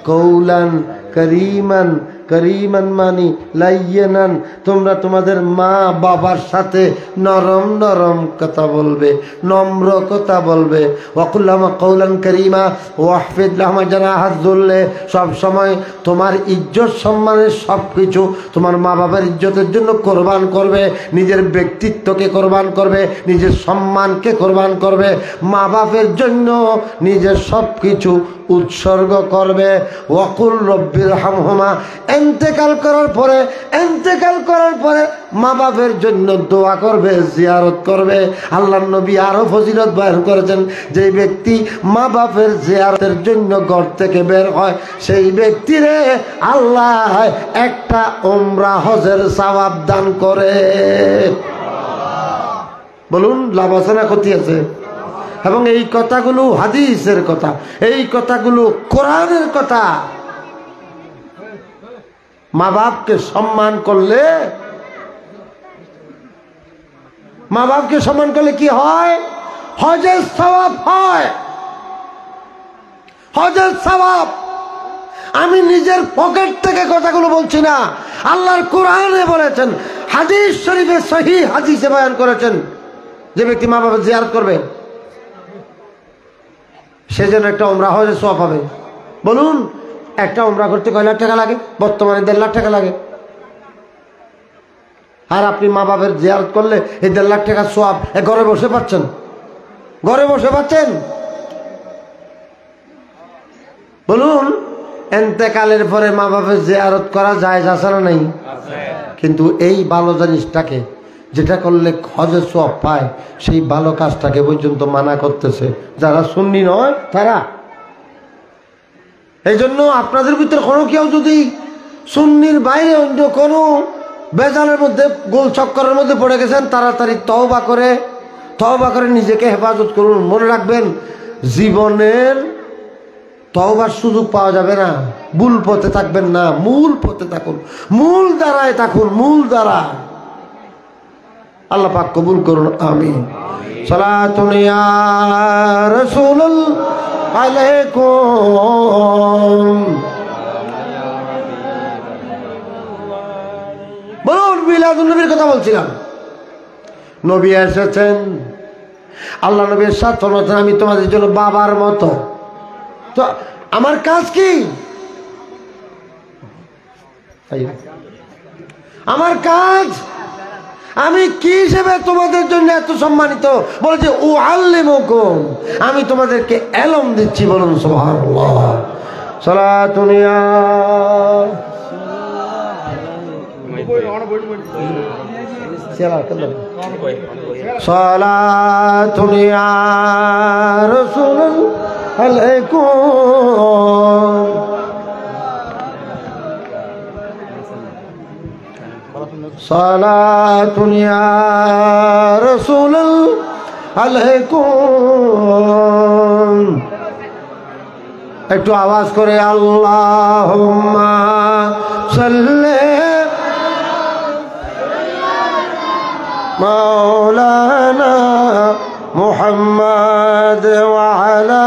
কওলান কারীমান। করিমান মানি লাইয়ানান। তোমরা তোমাদের মা বাবার সাথে নরম নরম কথা বলবে, নম্র কথা বলবে। ওয়াকুল্লামা কওলান করিমা ওয়াহফিদ লাহুমা জানাহাজ যুল্লি। সব সময় তোমার ইজ্জত সম্মানের সব কিছু তোমার মা বাবার ইজ্জতের জন্য কোরবান করবে, নিজের ব্যক্তিত্বকে কোরবান করবে, নিজের সম্মানকে কোরবান করবে, মা বাপের জন্য নিজের সব কিছু উৎসর্গ করবে। ওয়াকুল রব্বির হামহুমা। ইন্তেকাল করার পরে মা বাপের জন্য দোয়া করবে, জিয়ারত করবে। আল্লাহর নবী আরো ফজিলত বয়ান করেছেন, যে ব্যক্তি মা বাপের জিয়ারতের জন্য ঘর থেকে বের হয় সেই ব্যক্তিরে আল্লাহ একটা উমরা হজের সওয়াব দান করে। বলুন লাভ আছে না ক্ষতি আছে? এবং এই কথাগুলো হাদিসের কথা, এই কথাগুলো কোরআনের কথা। মা বাপকে সম্মান করলে, মা বাপকে সম্মান করলে কি হয়? হজের সওয়াব হয়। হজের সওয়াব। আমি নিজের পকেট থেকে কথাগুলো বলছি না, আল্লাহর কোরআনে বলেছেন, হাদিস শরীফে সহিহ হাদিসে বয়ান করেছেন, যে ব্যক্তি মা বাবার জিয়ারত করবে সে যেন একটা উমরা হজের সওয়াব পাবে। বলুন, একটা উমরা করতে কয় লাখ টাকা লাগে? বর্তমানে 1.5 লাখ টাকা লাগে। আর আপনি মা বাবার জিয়ারত করলে এই 1.5 লাখ টাকার সওয়াব ঘরে বসে পাচ্ছেন, ঘরে বসে পাচ্ছেন। বলুন, এন্তেকালের পরে মা বাবার জিয়ারত করা যায় আছে না নাই? কিন্তু এই ভালো জিনিসটাকে যেটা করলে হজের সওয়াব পায়, সেই ভালো কাজটাকে পর্যন্ত মানা করতেছে যারা সুন্নি নয় তারা। এই জন্য আপনাদের ভিতরে কোনো কেউ যদি সুন্নির বাইরে অন্য কোনো বেজালের মধ্যে, গোল চক্করের মধ্যে পড়ে গেছেন, তাড়াতাড়ি তওবা করে নিজেকে হেফাজত করুন। মনে রাখবেন, জীবনের তওবার সুযোগ পাওয়া যাবে না। ভুল পথে থাকবেন না, মূল পথে থাকুন, মূল দ্বারায় থাকুন, মূল দ্বারা। আল্লাহ পাক কবুল করুন, আমিন। সালাতুন ইয়া রাসূলুল্লাহ আলাইকুম। বলুন, মিলাদুন নবীর কথা বলছিলাম। নবী এসেছেন, আল্লাহ নবীর সাথে বলেছেন, আমি তোমাদের জন্য বাবার মতো। তো আমার কাজ কি? আমার কাজ, আমি কি হিসেবে তোমাদের জন্য এত সম্মানিত? বলেছে উআল্লিমুকুম, আমি তোমাদেরকে ইলম দিচ্ছি। বলুন সুবহানাল্লাহ। সালাতুন ইয়া সালাতুন ইয়া রাসূলুল্লাহ আলাইকুম। সালাতুন ইয়া রাসূলুল্লাহ আলাইকুম। একটু আওয়াজ করে আল্লাহুম্মা সাল্লি মাওলানা মুহাম্মদ ওয়া আলা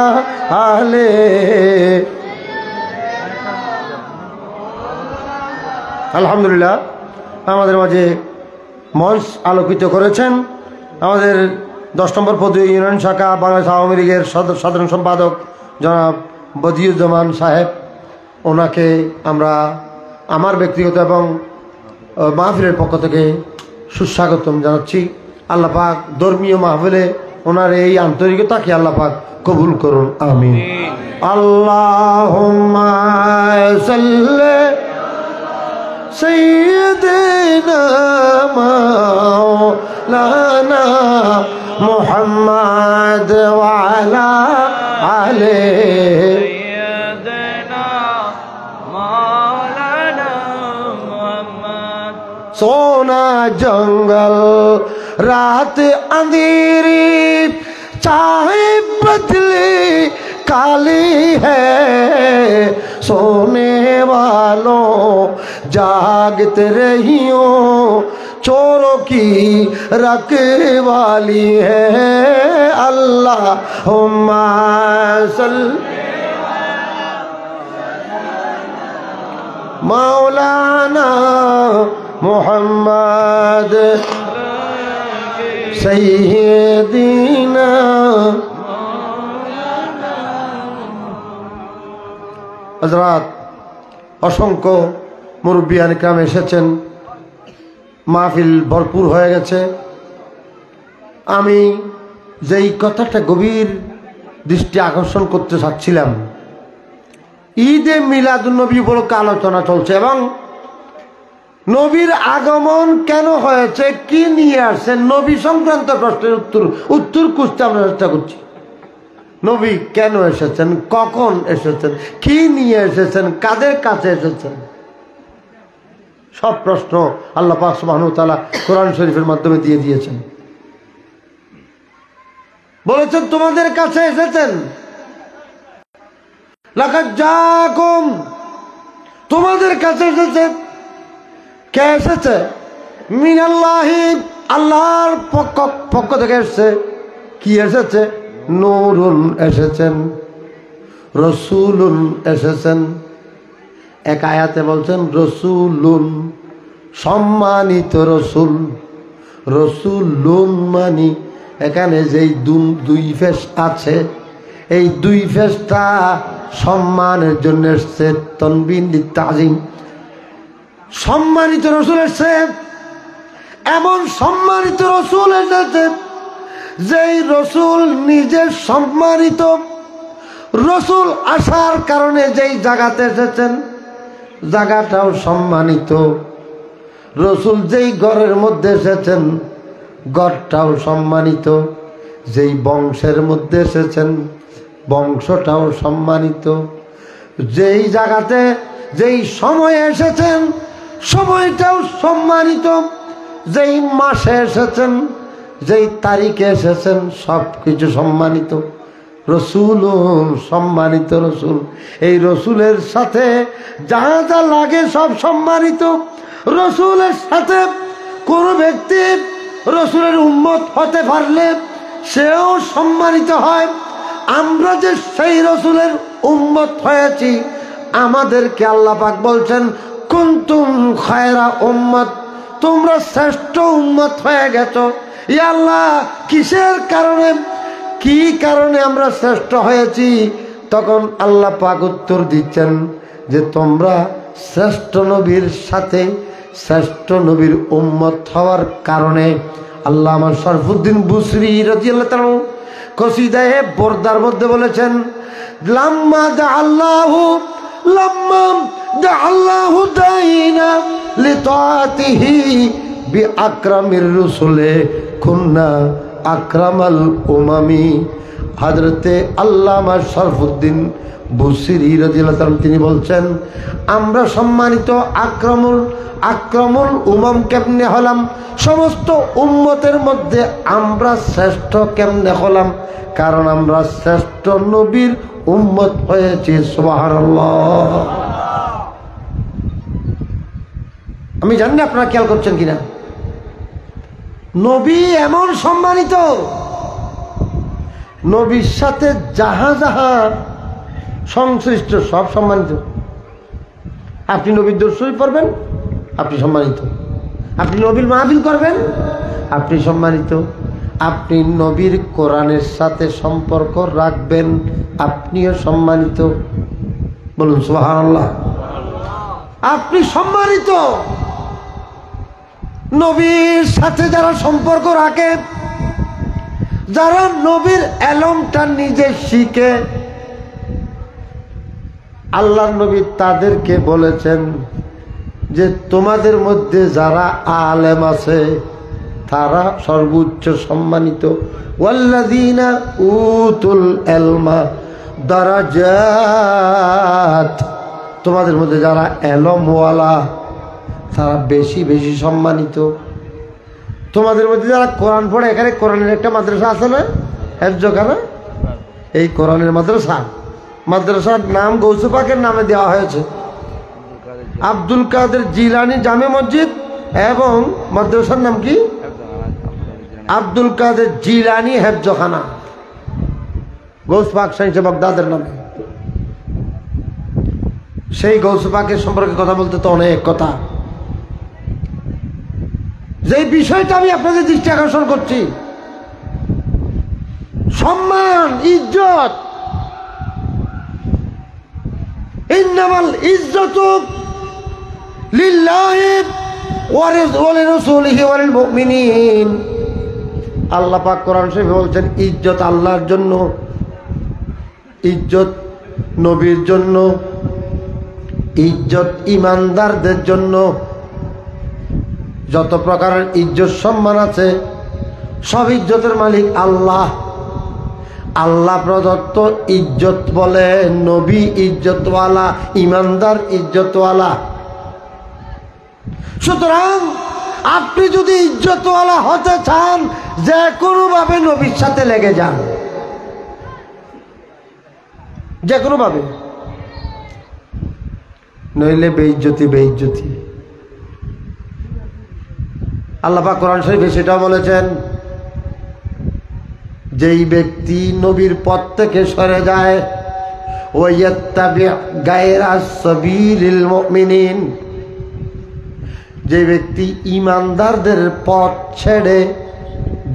আলিহি। আলহামদুলিল্লাহ, আমাদের মাঝে মঞ্চ আলোকিত করেছেন আমাদের 10 নম্বর পদী ইউনিয়ন শাখা বাংলাদেশ আওয়ামী লীগের সাধারণ সম্পাদক জনাব বদিউজ্জামান সাহেব। ওনাকে আমরা আমার ব্যক্তিগত এবং মাহফিলের পক্ষ থেকে সুস্বাগতম জানাচ্ছি। আল্লাহ পাক ধর্মীয় মাহফিলে ওনার এই আন্তরিকতাকে আল্লাহ পাক কবুল করুন, আমিন। আল্লাহুম্মা সাল্লি সাইয়্যিদিনা মাওলানা মুহাম্মদ ওয়া আলা আলিহি। सोना जंगल रात अंधेरी चाहे बदले काली है, सोने वालों जागते रहियो, चोरों की रखवाली है। अल्लाहुम्मा सल्ली मौलाना मुहम्मद सैयदीना। हजरात, असंख्य मुरब्बियान किराम এসেছেন, মাহফিল ভরপুর হয়ে গেছে। আমি যেই কথাটা গভীর দৃষ্টি আকর্ষণ করতে চাচ্ছিলাম, ঈদে মিলাদুন্নবী উপলক্ষে আলোচনা চলছে এবং নবীর আগমন কেন হয়েছে, কি নিয়ে আসছেন, নবী সংক্রান্ত প্রশ্নের উত্তর খুঁজতে আমরা চেষ্টা করছি। নবী কেন এসেছেন, কখন এসেছেন, কি নিয়ে এসেছেন, কাদের কাছে এসেছেন, সব প্রশ্ন আল্লাহ পাক সুবহানাহু ওয়া তাআলা কোরআন শরীফের মাধ্যমে দিয়ে দিয়েছেন। বলেছেন তোমাদের কাছে এসেছেন, লাকাদ জাআকুম, তোমাদের কাছে এসেছেন। কে এসেছে? মিনাল্লাহি, আল্লাহর পক্ষ থেকে এসেছে। কি এসেছে? নূরুন এসেছেন, রসুলুন এসেছেন, এক আয়াতে বলছেন রসুলুন সম্মানিত রসুল। রসুলুন মানি এখানে যেই দুই ফেস আছে, এই দুই ফেসটা সম্মানের জন্য এসছে, তনবিন লিত্তাযিম। সম্মানিত রসুল এসছে, এমন সম্মানিত রসুল এসেছে যেই রসুল নিজে সম্মানিত। রসুল আসার কারণে যেই জায়গাতে এসেছেন জায়গাটাও সম্মানিত। রসুল যেই ঘরের মধ্যে এসেছেন ঘরটাও সম্মানিত। যেই বংশের মধ্যে এসেছেন বংশটাও সম্মানিত। যেই জায়গাতে যেই সময়ে এসেছেন সময়টাও সম্মানিত। যেই মাসে এসেছেন যেই তারিখে এসেছেন সব কিছু সম্মানিত। রসুল সম্মানিত রসুল। এই রসুলের সাথে যা যা লাগে সব সম্মানিত। রসুলের সাথে কোন ব্যক্তি রসুলের উম্মত হতে পারলে সেও সম্মানিত হয়। আমরা যে সেই রসুলের উম্মত হয়েছি, আমাদেরকে আল্লাহ পাক বলছেন কুনতুম খায়রা উম্মত, তোমরা শ্রেষ্ঠ উম্মত হয়ে গেছো। ইয়া আল্লাহ, কিসের কারণে, কি কারণে আমরা শ্রেষ্ঠ হয়েছি? তখন আল্লাহ পাক উত্তর দিচ্ছেন যে তোমরা শ্রেষ্ঠ নবীর সাথে শ্রেষ্ঠ নবীর উম্মত হওয়ার কারণে। আল্লামা শরফুদ্দীন বুসরি রাদিয়াল্লাহু তাআলা কসিদায়ে বরদার মধ্যে বলেছেন লাম্মা দাআল্লাহু দাইনা লিতাআতিহি বিআকরামির রুসুলে কুন্না আকরামাল উমামি। হযরতে আল্লামা শরফুদ্দীন বুসরি রাদিয়াল্লাহু তাআলা তিনি বলছেন আমরা সম্মানিত আক্রমুল উমাম কেমনে হলাম, সমস্ত উম্মতের মধ্যে আমরা শ্রেষ্ঠ কেমনে হলাম? কারণ আমরা শ্রেষ্ঠ নবীর উম্মত হয়েছি। সুবহানাল্লাহ। আমি জানি না আপনারা খেয়াল করছেন কিনা, নবী এমন সম্মানিত, নবীর সাথে যাহা যাহা সংশ্লিষ্ট সব সম্মানিত। আপনি নবীর দরুদ শরীফ পড়বেন, আপনি সম্মানিত। আপনি নবীর মাহফিল করবেন, আপনি সম্মানিত। আপনি নবীর কোরআনের সাথে সম্পর্ক রাখবেন, আপনিও সম্মানিত। বলুন সুবহানাল্লাহ। আপনি সম্মানিত। নবীর সাথে যারা সম্পর্ক রাখে, যারা নবীর এলমটা নিজে শিখে, আল্লাহর নবী তাদেরকে বলেছেন যে তোমাদের মধ্যে যারা আলেম আছে তারা সর্বোচ্চ সম্মানিত। ওয়াল্লাযীনা উতুল ইলমা দারাজাত, তোমাদের মধ্যে যারা এলমওয়ালা তারা বেশি বেশি সম্মানিত। তোমাদের মধ্যে যারা কোরআন পড়ে, এখানে কোরআনের একটা মাদ্রাসা আছে না, হেফজখানা, এই কোরআনের মাদ্রাসার নাম গৌসে পাকের নামে দেওয়া হয়েছে। আব্দুল কাদের জিলানী জামে মসজিদ, এবং মাদ্রাসার নাম কি আব্দুল কাদের জিলানী হেফজখানা, গৌস পাক শাহ বাগদাদের নামে। সেই গৌসে পাকের সম্পর্কে কথা বলতে তো অনেক কথা। যে বিষয়টা আমি আপনাদের দৃষ্টি আকর্ষণ করছি, সম্মান, ইজ্জত। ইন্নামাল ইজ্জতু লিল্লাহি ওয়া লিরাসূলিহি ওয়া লিল মুমিনিন। আল্লাহ পাক কোরআন শরীফে বলছেন ইজ্জত আল্লাহর জন্য, ইজ্জত নবীর জন্য, ইজ্জত ইমানদারদের জন্য। যত প্রকারের ইজ্জত সম্মান আছে সব ইজ্জতের মালিক আল্লাহ। আল্লাহ প্রদত্ত ইজ্জত বলে নবী ইজ্জতওয়ালা, ইমানদার ইজ্জতওয়ালা। সুতরাং আপনি যদি ইজ্জতওয়ালা হতে চান, যে কোনোভাবে নবীর সাথে লেগে যান, যে কোনোভাবে, নইলে বেইজ্জতি বেইজ্জতি। আল্লাহ পাক কোরআন শরীফে সেটাও বলেছেন, যেই ব্যক্তি নবীর পথ থেকে সরে যায়, ওয়ায়াত্তাবি গায়রা সাবিলিল মুমিনিন, যে ব্যক্তি ঈমানদারদের পথ ছেড়ে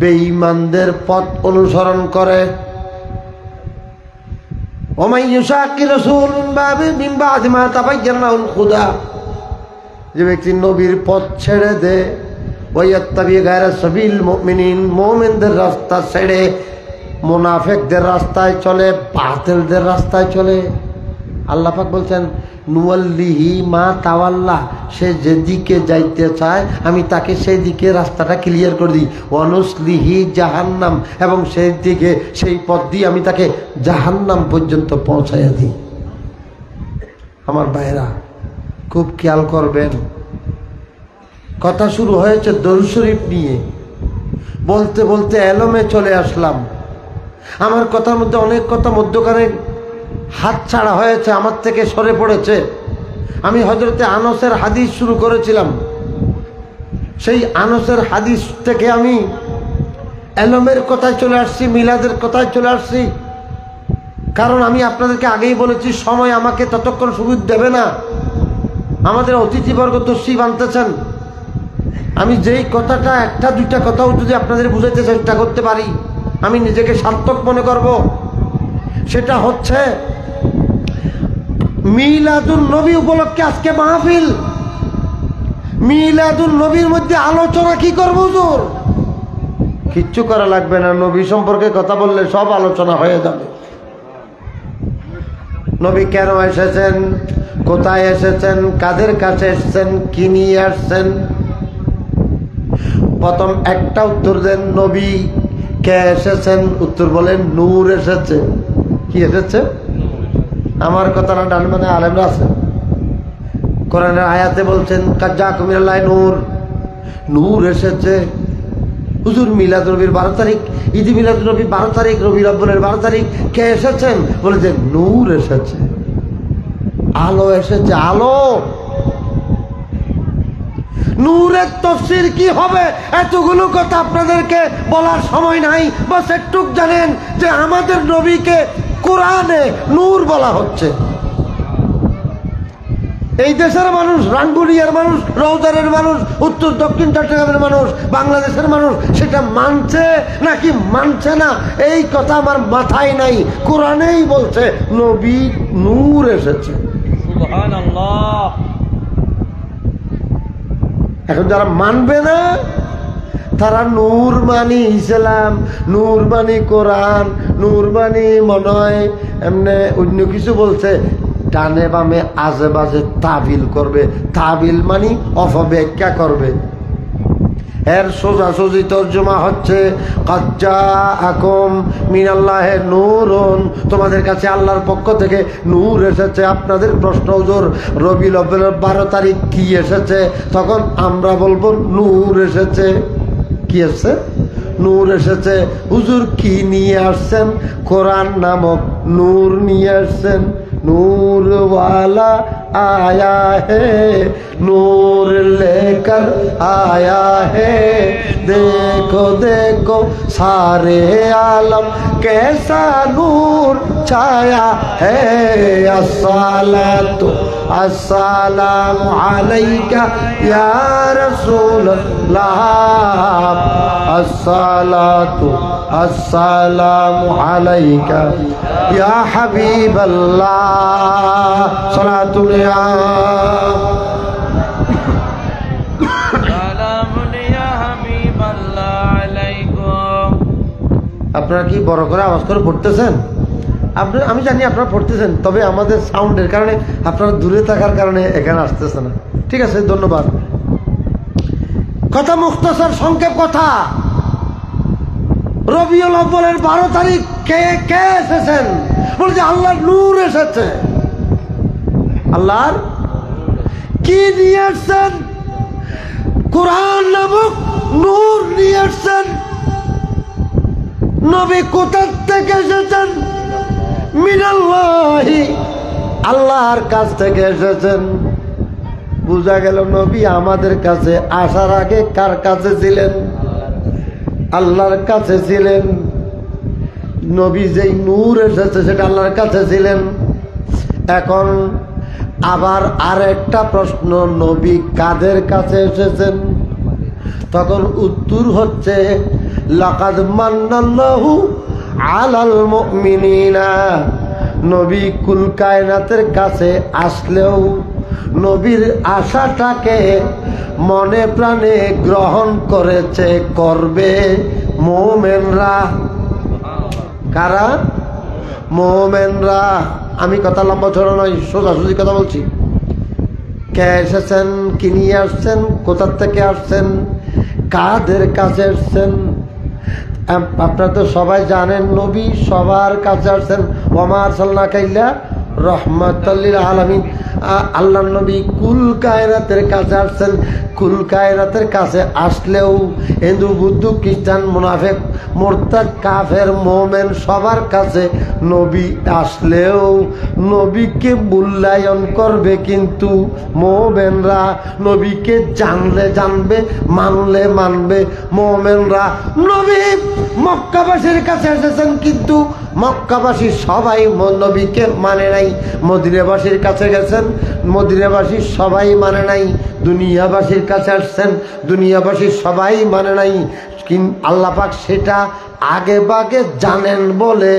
বেঈমানদের পথ অনুসরণ করে। ওমান ইউশাকির রাসূল মিন বাদি মা তাবায়্যানা লাহুল হুদা, যে ব্যক্তি নবীর পথ ছেড়ে দেয়, ওয়ায়াত্তাবি গায়রা সাবিল মুমিনিন, মুমিনদের রাস্তা ছেড়ে মুনাফিকদের রাস্তায় চলে, বাতিলদের রাস্তায় চলে। আল্লাহ পাক বলছেন নুওয়াল্লিহি মা তাওয়াল্লা, সে যেদিকে যাইতে চায় আমি তাকে সেই দিকে রাস্তাটা ক্লিয়ার করে দিই। ওয়ানুসলিহি জাহান্নাম, এবং সেই দিকে সেই পথ দিয়ে আমি তাকে জাহান্নাম পর্যন্ত পৌঁছাইয়া দিই। আমার ভাইরা খুব খেয়াল করবেন, কথা শুরু হয়েছে দরুদ শরীফ নিয়ে, বলতে বলতে এলমে চলে আসলাম। আমার কথার মধ্যে অনেক কথা মধ্যখানে হাত ছাড়া হয়েছে, আমার থেকে সরে পড়েছে। আমি হযরতে আনসের হাদিস শুরু করেছিলাম, সেই আনসের হাদিস থেকে আমি এলমের কথায় চলে আসছি, মিলাদের কথায় চলে আসছি। কারণ আমি আপনাদেরকে আগেই বলেছি, সময় আমাকে ততক্ষণ সুবিধা দেবে না। আমাদের অতিথিবর্গ তশরিফ আনতেছেন, আমি যেই কথাটা একটা দুইটা কথাও যদি আপনাদের বুঝাইতে চেষ্টা করতে পারি আমি নিজেকে সার্থক মনে করব। সেটা হচ্ছে মিলাদুন নবী উপলক্ষে আজকে মাহফিল। মিলাদুন নবীর মধ্যে আলোচনা কি করব হুজুর? কিচ্ছু করা লাগবে না, নবী সম্পর্কে কথা বললে সব আলোচনা হয়ে যাবে। নবী কেন এসেছেন, কোথায় এসেছেন, কাদের কাছে এসেছেন, কি নিয়ে আসছেন? প্রথম একটা উত্তর দেন, নবী কে এসেছেন? উত্তর বলেন নূর এসেছে। কি এসেছে? আমার কথা না, ডান মানে আলেমরা আছে, কোরআনের আয়াতে বলছেন কাজ্জাকুম মিনাল্লাহি নূর, নূর এসেছে। হুজুর মিলাদ নবীর 12 তারিখ, ঈদ মিলাদ নবী 12 তারিখ, রবিউল আউয়ালের 12 তারিখ, কে এসেছেন? বলে যে নূর এসেছে, আলো এসেছে, আলো। নূরের তাফসীর কি হবে এতগুলো কথা আপনাদেরকে বলার সময় নাই। বাস একটুক জানেন যে আমাদের নবীকে কোরআনে নূর বলা হচ্ছে। এই দেশের মানুষ, রাঙ্গুনিয়ার মানুষ, রৌদারের মানুষ, উত্তর দক্ষিণ চট্টগ্রামের মানুষ, বাংলাদেশের মানুষ সেটা মানছে নাকি মানছে না এই কথা আমার মাথায় নাই। কোরআনেই বলছে নবী নূর এসেছে। সুবহানাল্লাহ। এখন যারা মানবে না তারা নূর মানি ইসলাম, নূর মানি কোরআন, নূর মানি মনে হয় এমনি অন্য কিছু বলছে, ডানে বামে আজে বাজে তাবিল করবে। তাবিল মানি অপব্যাখ্যা করবে। এর সোজাসুজি তর্জমা হচ্ছে কাদ জাআকুম মিনাল্লাহি নূরুন, তোমাদের কাছে আল্লাহর পক্ষ থেকে নূর এসেছে। আপনাদের প্রশ্ন, হুজুর রবিউল আউয়ালের 12 তারিখ কি এসেছে? তখন আমরা বলবো নূর এসেছে। কি এসেছে? নূর এসেছে। হুজুর কি নিয়ে আসছেন? কোরআন নামক নূর নিয়ে আসছেন। नूर वाला आया है, नूर लेकर आया है, देखो देखो सारे आलम कैसा नूर छाया है। अस्सलातु अस्सलामु अलैका या रसूल अल्लाह, अस्सलातु अस्सलामु अलैका या हबीब अल्लाह, सलातुल्लाह सलामुल्लाह हबीब अल्लाह अलैकुम। আপনারা কি বড় করে আওয়াজ করে পড়তেছেন? আপনারা, আমি জানি আপনারা পড়তেছেন, তবে আমাদের সাউন্ডের কারণে, আপনারা দূরে থাকার কারণে এখানে আসতেছে না। ঠিক আছে, ধন্যবাদ। কথা মুখতাসার, সংক্ষেপ কথা। রবিউল আউয়ালের 12 তারিখ কে কে এসেছেন? বলছে আল্লাহর নূর এসেছে। আল্লাহর কি নিয়ে আসছেন? কোরআন নামক নূর নিয়ে আসছেন। নবী কোথা থেকে এসেছেন? মিনাল্লাহি, আল্লাহর কাছ থেকে এসেছেন। বুঝা গেল নবী আমাদের কাছে আসার আগে কার কাছে ছিলেন? আল্লাহর কাছে ছিলেন। নবী যেই নূর এসেছে সেটা আল্লাহর কাছে ছিলেন। এখন আবার আরেকটা প্রশ্ন, নবী কাদের কাছে এসেছেন? তখন উত্তর হচ্ছে লাকাদ মান্নাল্লাহু আলাল মুমিনিনা। নবী কুল কায়নাতের কাছে আসলেও নবীর আশাটাকে মনে প্রাণে গ্রহণ করেছে, করবে মুমিনরা। কারা? মুমিনরা। আমি কথা লম্বা চড়া নয়, সোজাসুজি কথা বলছি। কে এসেছেন, কি নিয়ে আসছেন, কোথা থেকে আসছেন, কাদের কাছে আসছেন? আপনারা তো সবাই জানেন নবী সবার কাছে আসছেন। ওমা আরসালনাকা ইল্লা রাহমাতাল লিল আলামিন। আল্লাহর নবী কুল কায়নাতের কাছে আসছেন। কুল কায়নাতের কাছে আসলেও হিন্দু, বুদ্ধ, খ্রিস্টান, মুনাফিক, মুরতাদ, কাফের, মুমিন সবার কাছে নবী আসলেও নবীকে মূল্যায়ন করবে কিন্তু মুমিনরা। নবীকে জানলে জানবে, মানলে মানবে মুমিনরা। নবী মক্কাবাসীর কাছে এসেছেন কিন্তু মক্কাবাসী সবাই নবীকে মানে নাই। মদিনাবাসীর কাছে গেছেন, মদিনাবাসী সবাই মানে নাই। দুনিয়াবাসীর কাছে আসছেন, দুনিয়াবাসী সবাই মানে নাই। আল্লাহ পাক সেটা আগে ভাগে জানেন বলে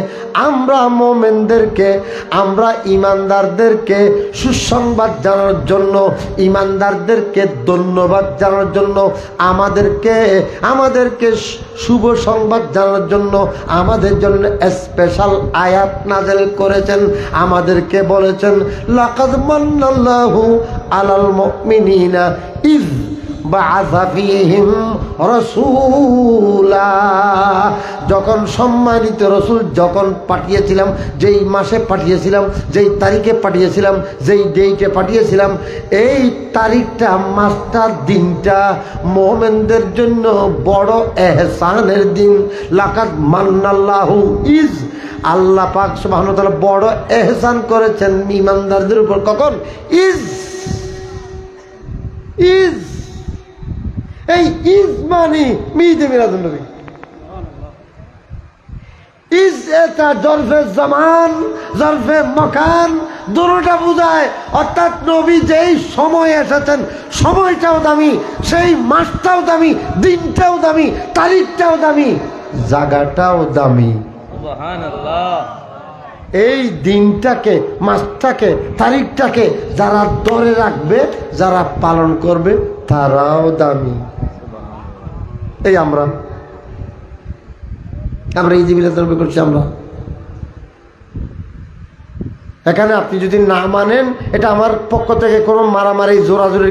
আমরা মোমেনদেরকে, আমরা ইমানদারদেরকে সুসংবাদ জানানোর জন্য, ইমানদারদেরকে ধন্যবাদ জানানোর জন্য, আমাদেরকে শুভ সংবাদ জানানোর জন্য আমাদের জন্য স্পেশাল আয়াত নাযিল করেছেন। আমাদেরকে বলেছেন লাকাদ মান্নাল্লাহু আলাল মুমিনিনা ইয বাআসা ফীহিম রাসূলা। যখন সম্মানিত রসুল যখন পাঠিয়েছিলাম, যেই মাসে পাঠিয়েছিলাম, যেই তারিখে পাঠিয়েছিলাম, যেই ডেটে পাঠিয়েছিলাম, এই তারিখটা, মাসটা, দিনটা মুমিনদের জন্য বড় এহসানের দিন। লাকাদ মান্নাল্লাহু ইজ, আল্লাহ পাক সুবহানাহু ওয়া তাআলা বড় এহসান করেছেন ঈমানদারদের উপর। কখন? ইজ, ইজ, এই ইজ মানে মিদে মিলাদুন নবী। ইজ এটা জরফে জামান, জরফে মকান দুটোটা বোঝায়। অর্থাৎ নবী যেই সময় এসেছেন সময়টাও দামি, সেই মাসটাও দামি, দিনটাও দামি, তারিখটাও দামি, জায়গাটাও দামি। সুবহানাল্লাহ। এই দিনটাকে, মাসটাকে, তারিখটাকে যারা ধরে রাখবে, যারা পালন করবে, তারাও দামি। এই আমরা ঈদ মিলাদ করছি। আমরা এখানে আপনি যদি না মানেন, এটা আমার পক্ষ থেকে কোনো মারামারি, জোরাজোরি